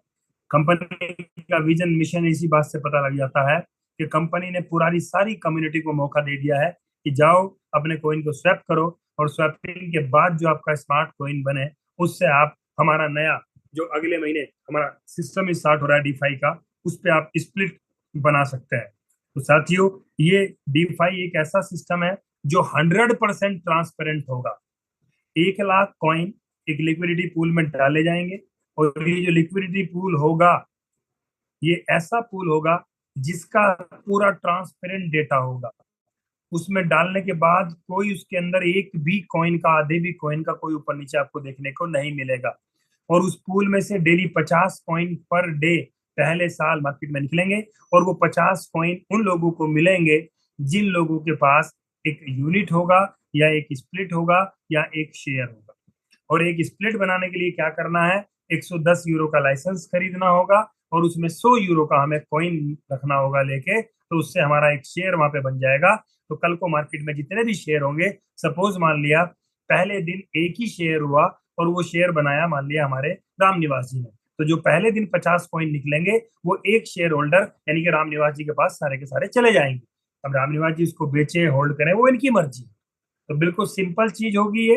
कंपनी का विजन मिशन इसी बात से पता लग जाता है कि कंपनी ने पूरी सारी कम्युनिटी को मौका दे दिया है कि जाओ अपने कॉइन को स्वैप करो, और स्वैपिंग के बाद जो आपका स्मार्ट कॉइन बने, उससे आप हमारा नया जो अगले महीने हमारा सिस्टम स्टार्ट हो रहा है डीफाई का, उस पर आप स्प्लिट बना सकते हैं। तो साथियों, ये डीफाई एक ऐसा सिस्टम है जो 100% ट्रांसपेरेंट होगा। 1 लाख कॉइन एक लिक्विडिटी पूल में डाले जाएंगे, और ये जो लिक्विडिटी पूल होगा, ये ऐसा पूल होगा जिसका पूरा ट्रांसपेरेंट डेटा होगा। उसमें डालने के बाद कोई उसके अंदर एक भी कॉइन का, आधे भी कॉइन का कोई ऊपर नीचे आपको देखने को नहीं मिलेगा। और उस पूल में से डेली 50 कॉइन पर डे पहले साल मार्केट में निकलेंगे, और वो 50 कॉइन उन लोगों को मिलेंगे जिन लोगों के पास एक यूनिट होगा, या एक स्प्लिट होगा, या एक शेयर होगा। और एक स्प्लिट बनाने के लिए क्या करना है? 110 यूरो का लाइसेंस खरीदना होगा, और उसमें 100 यूरो का हमें कॉइन रखना होगा लेके, तो उससे हमारा एक शेयर वहां पे बन जाएगा। तो कल को मार्केट में जितने भी शेयर होंगे, सपोज मान लिया पहले दिन एक ही शेयर हुआ, और वो शेयर बनाया मान लिया हमारे रामनिवास जी ने, तो जो पहले दिन 50 कॉइन निकलेंगे, वो एक शेयर होल्डर यानी कि रामनिवास जी के पास सारे के सारे चले जाएंगे। अब रामनिवास जी उसको बेचे, होल्ड करें, वो इनकी मर्जी। तो बिल्कुल सिंपल चीज होगी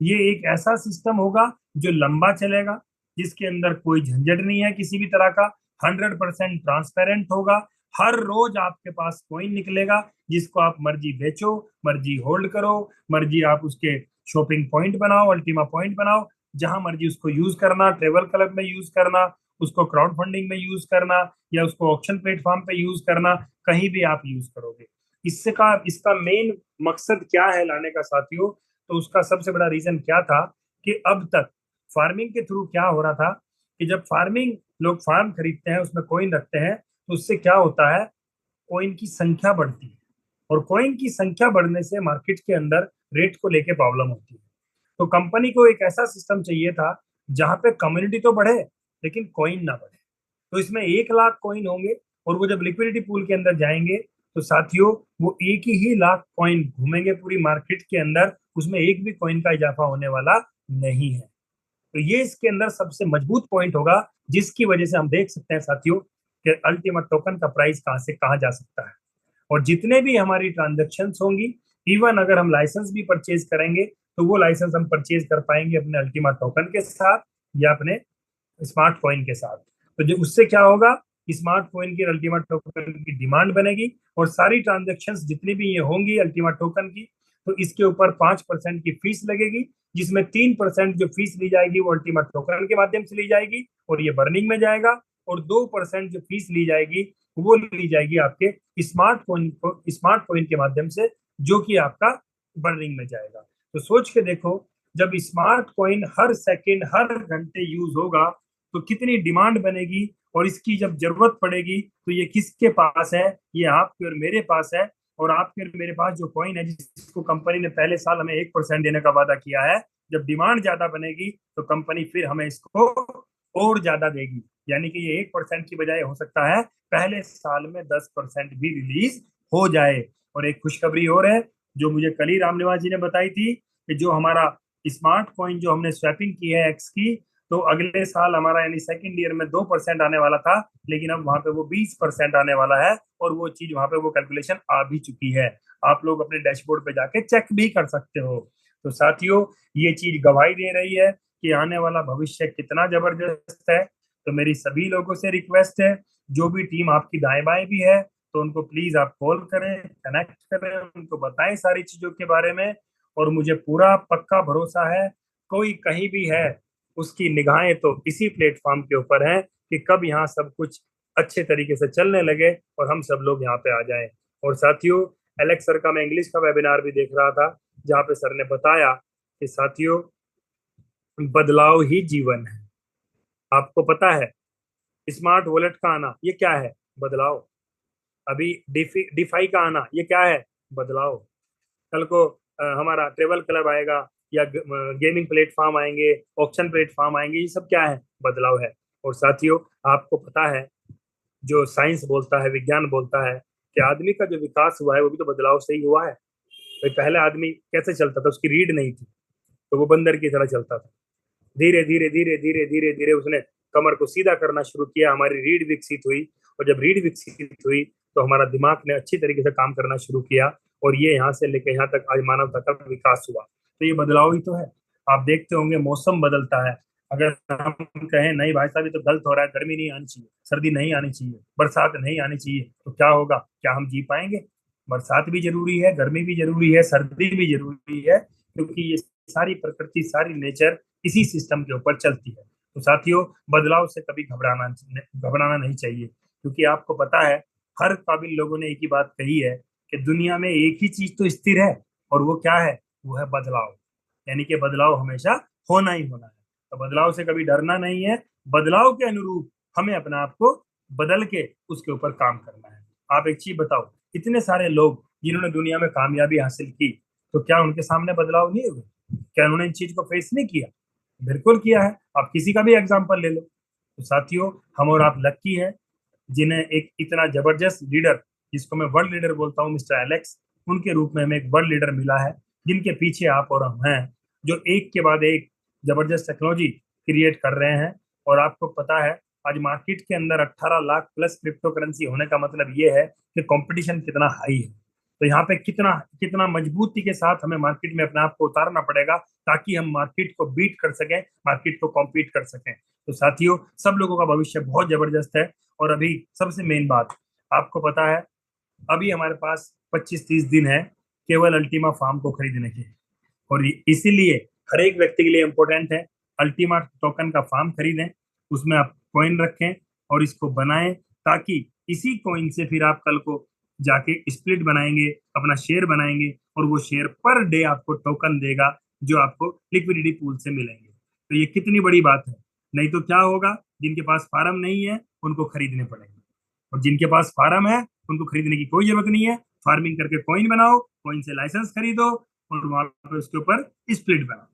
ये एक ऐसा सिस्टम होगा जो लंबा चलेगा, जिसके अंदर कोई झंझट नहीं है किसी भी तरह का, 100% ट्रांसपेरेंट होगा। हर रोज आपके पास कॉइन निकलेगा, जिसको आप मर्जी बेचो, मर्जी होल्ड करो, मर्जी आप उसके शॉपिंग पॉइंट बनाओ, अल्टीमा पॉइंट बनाओ, जहां मर्जी उसको यूज करना, ट्रेवल क्लब में यूज करना, उसको क्राउड फंडिंग में यूज करना, या उसको ऑक्शन प्लेटफॉर्म पे यूज करना, कहीं भी आप यूज करोगे। इसका मेन मकसद क्या है लाने का साथियों? तो उसका सबसे बड़ा रीजन क्या था कि अब तक फार्मिंग के थ्रू क्या हो रहा था कि जब लोग फार्म खरीदते हैं, उसमें कॉइन रखते हैं, तो उससे क्या होता है? कॉइन की संख्या बढ़ती है। और कॉइन की संख्या बढ़ने से मार्केट के अंदर रेट को लेके प्रॉब्लम होती है। तो कंपनी को एक ऐसा सिस्टम चाहिए था जहां पे कम्युनिटी तो बढ़े लेकिन कॉइन ना बढ़े। तो इसमें 1 लाख कॉइन होंगे और वो जब लिक्विडिटी पूल के अंदर जाएंगे तो साथियों वो एक ही लाख कॉइन घूमेंगे पूरी मार्केट के अंदर, उसमें एक भी कॉइन का इजाफा होने वाला नहीं है। तो ये इसके अंदर सबसे मजबूत पॉइंट होगा, जिसकी वजह से हम देख सकते हैं साथियों कि अल्टीमेट टोकन का प्राइस कहां से कहां जा सकता है। और जितने भी हमारी ट्रांजेक्शन होंगी, इवन अगर हम लाइसेंस भी परचेज करेंगे तो वो लाइसेंस हम परचेज कर पाएंगे अपने अल्टीमा टोकन के साथ या अपने स्मार्ट कॉइन के साथ। तो जो उससे क्या होगा, स्मार्ट कॉइन की अल्टीमा टोकन की डिमांड बनेगी और सारी ट्रांजेक्शन्स जितनी भी ये होंगी अल्टीमा टोकन की, तो इसके ऊपर 5% की फीस लगेगी, जिसमें 3% जो फीस ली जाएगी वो अल्टीमा टोकन के माध्यम से ली जाएगी और ये बर्निंग में जाएगा, और 2% जो फीस ली जाएगी वो ली जाएगी आपके स्मार्ट कॉइन के माध्यम से, जो कि आपका बर्निंग में जाएगा। तो सोच के देखो, जब स्मार्ट कॉइन हर सेकंड हर घंटे यूज होगा तो कितनी डिमांड बनेगी, और इसकी जब जरूरत पड़ेगी तो ये किसके पास है, ये आपके और मेरे पास है। और आपके और मेरे पास जो कॉइन है जिसको कंपनी ने पहले साल हमें 1% देने का वादा किया है, जब डिमांड ज्यादा बनेगी तो कंपनी फिर हमें इसको और ज्यादा देगी। यानी कि ये 1% की बजाय हो सकता है पहले साल में 10% भी रिलीज हो जाए। और एक खुशखबरी और है जो मुझे कल ही रामनिवास जी ने बताई थी कि जो हमारा स्मार्ट कॉइन जो हमने स्वैपिंग की है एक्स की, तो अगले साल हमारा यानी सेकंड ईयर में 2% आने वाला था, लेकिन अब वहां पे वो 20% आने वाला है, और वो चीज वहां पे वो कैलकुलेशन आ भी चुकी है। आप लोग अपने डैशबोर्ड पे जाके चेक भी कर सकते हो। तो साथियों ये चीज गवाही दे रही है कि आने वाला भविष्य कितना जबरदस्त है। तो मेरी सभी लोगों से रिक्वेस्ट है, जो भी टीम आपकी दाएं बाएं भी है, तो उनको प्लीज आप कॉल करें, कनेक्ट करें, उनको बताएं सारी चीजों के बारे में। और मुझे पूरा पक्का भरोसा है, कोई कहीं भी है उसकी निगाहें तो इसी प्लेटफॉर्म के ऊपर है कि कब यहाँ सब कुछ अच्छे तरीके से चलने लगे और हम सब लोग यहाँ पे आ जाएं। और साथियों एलेक्स सर का मैं इंग्लिश का वेबिनार भी देख रहा था, जहाँ पे सर ने बताया कि साथियों बदलाव ही जीवन है। आपको पता है स्मार्ट वॉलेट का आना ये क्या है, बदलाव। अभी डिफाई का आना ये क्या है, बदलाव। कल को हमारा ट्रेवल क्लब आएगा या गेमिंग प्लेटफॉर्म आएंगे, ऑक्शन प्लेटफॉर्म आएंगे, ये सब क्या है, बदलाव है। और साथियों आपको पता है जो साइंस बोलता है, विज्ञान बोलता है कि आदमी का जो विकास हुआ है वो भी तो बदलाव से ही हुआ है। भाई पहले आदमी कैसे चलता था, उसकी रीढ़ नहीं थी तो वो बंदर की तरह चलता था। धीरे धीरे धीरे धीरे धीरे धीरे उसने कमर को सीधा करना शुरू किया, हमारी रीढ़ विकसित हुई, और जब रीढ़ विकसित हुई तो हमारा दिमाग ने अच्छी तरीके से काम करना शुरू किया, और ये यहाँ से लेकर यहाँ तक आज मानवता का विकास हुआ। तो ये बदलाव ही तो है। आप देखते होंगे मौसम बदलता है, अगर हम कहें नहीं भाई साहब ये तो गलत हो रहा है, गर्मी नहीं आनी चाहिए, सर्दी नहीं आनी चाहिए, बरसात नहीं आनी चाहिए, तो क्या होगा, क्या हम जी पाएंगे। बरसात भी जरूरी है, गर्मी भी जरूरी है, सर्दी भी जरूरी है, क्योंकि ये सारी प्रकृति सारी नेचर इसी सिस्टम के ऊपर चलती है। तो साथियों बदलाव से कभी घबराना नहीं चाहिए, क्योंकि आपको पता है हर काबिल लोगों ने एक ही बात कही है कि दुनिया में एक ही चीज तो स्थिर है, और वो क्या है, वो है बदलाव। यानी कि बदलाव हमेशा होना ही होना है। तो बदलाव से कभी डरना नहीं है, बदलाव के अनुरूप हमें अपने आप को बदल के उसके ऊपर काम करना है। आप एक चीज बताओ, इतने सारे लोग जिन्होंने दुनिया में कामयाबी हासिल की, तो क्या उनके सामने बदलाव नहीं हुए, क्या उन्होंने इन चीज को फेस नहीं किया, बिल्कुल किया है। आप किसी का भी एग्जाम्पल ले लो। तो साथियों हम और आप लक्की है जिन्हें एक इतना जबरदस्त लीडर, जिसको मैं वर्ल्ड लीडर बोलता हूँ, मिस्टर एलेक्स, उनके रूप में हमें एक वर्ल्ड लीडर मिला है, जिनके पीछे आप और हम हैं, जो एक के बाद एक जबरदस्त टेक्नोलॉजी क्रिएट कर रहे हैं। और आपको पता है आज मार्केट के अंदर 18 लाख प्लस क्रिप्टो करेंसी होने का मतलब ये है कि कंपटीशन कितना हाई है। तो यहाँ पे कितना कितना मजबूती के साथ हमें मार्केट में अपने आप को उतारना पड़ेगा, ताकि हम मार्केट को बीट कर सकें, मार्केट को कॉम्पीट कर सकें। तो साथियों सब लोगों का भविष्य बहुत जबरदस्त है। और अभी सबसे मेन बात आपको पता है, अभी हमारे पास 25-30 दिन है केवल अल्टीमा फार्म को खरीदने के, और इसीलिए हर एक व्यक्ति के लिए इंपॉर्टेंट है अल्टीमा टोकन का फार्म खरीदें, उसमें आप कॉइन रखें और इसको बनाएं, ताकि इसी कॉइन से फिर आप कल को जाके स्प्लिट बनाएंगे, अपना शेयर बनाएंगे, और वो शेयर पर डे आपको टोकन देगा जो आपको लिक्विडिटी पूल से मिलेंगे। तो ये कितनी बड़ी बात है। नहीं तो क्या होगा, जिनके पास फार्म नहीं है उनको खरीदने पड़ेंगे, और जिनके पास फार्म है उनको खरीदने की कोई जरूरत नहीं है, फार्मिंग करके कॉइन बनाओ, कॉइन से लाइसेंस खरीदो और वहां पे उसके ऊपर स्प्लिट बनाओ।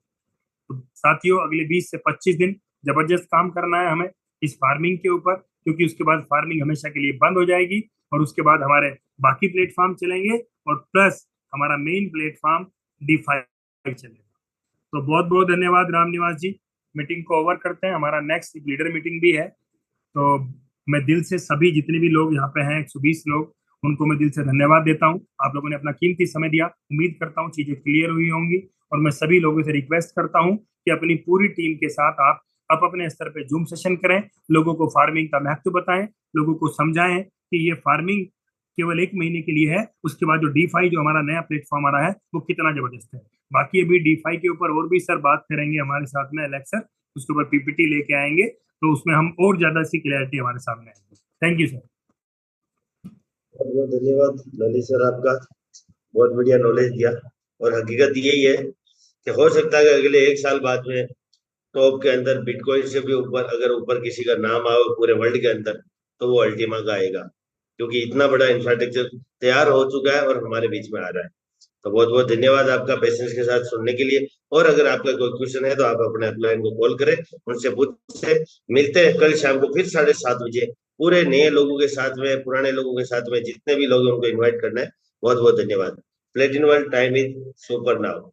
तो साथियों अगले 20 से 25 दिन जबरदस्त काम करना है हमें इस फार्मिंग के ऊपर, क्योंकि उसके बाद फार्मिंग हमेशा के लिए बंद हो जाएगी और उसके बाद हमारे बाकी प्लेटफॉर्म चलेंगे और प्लस हमारा मेन प्लेटफॉर्म DeFi चलेगा। तो बहुत बहुत धन्यवाद राम निवास जी। मीटिंग को ओवर करते हैं, हमारा नेक्स्ट लीडर मीटिंग भी है। तो मैं दिल से सभी जितने भी लोग यहाँ पे हैं 120 लोग, उनको मैं दिल से धन्यवाद देता हूँ। आप लोगों ने अपना कीमती समय दिया, उम्मीद करता हूँ चीजें क्लियर हुई होंगी। और मैं सभी लोगों से रिक्वेस्ट करता हूँ कि अपनी पूरी टीम के साथ आप अपने स्तर पे जूम सेशन करें, लोगों को फार्मिंग का महत्व बताएं, लोगों को समझाएं कि ये फार्मिंग केवल 1 महीने के लिए है, उसके बाद जो DeFi जो हमारा नया प्लेटफॉर्म आ रहा है वो कितना जबरदस्त है। बाकी अभी DeFi के ऊपर और भी सर बात करेंगे हमारे साथ में, अलेक्स सर उसके ऊपर PPT लेके आएंगे, तो उसमें हम और ज्यादा सी क्लैरिटी हमारे सामने आएगी। Thank you sir. बहुत बहुत धन्यवाद ललित सर, आपका बहुत बढ़िया नॉलेज दिया। और हकीकत यही है कि हो सकता है कि अगले 1 साल बाद में टॉप के अंदर बिटकॉइन से भी ऊपर अगर ऊपर किसी का नाम आए पूरे वर्ल्ड के अंदर, तो वो अल्टीमा का आएगा, क्योंकि इतना बड़ा इंफ्रास्ट्रक्चर तैयार हो चुका है और हमारे बीच में आ रहा है। तो बहुत बहुत धन्यवाद आपका पेशेंस के साथ सुनने के लिए। और अगर आपका कोई क्वेश्चन है तो आप अपने अपलाइन को कॉल करें, उनसे पूछे। मिलते हैं कल शाम को फिर 7:30 बजे पूरे नए लोगों के साथ में, पुराने लोगों के साथ में, जितने भी लोग हैं उनको इन्वाइट करना है। बहुत बहुत धन्यवाद। Platinum time is super now.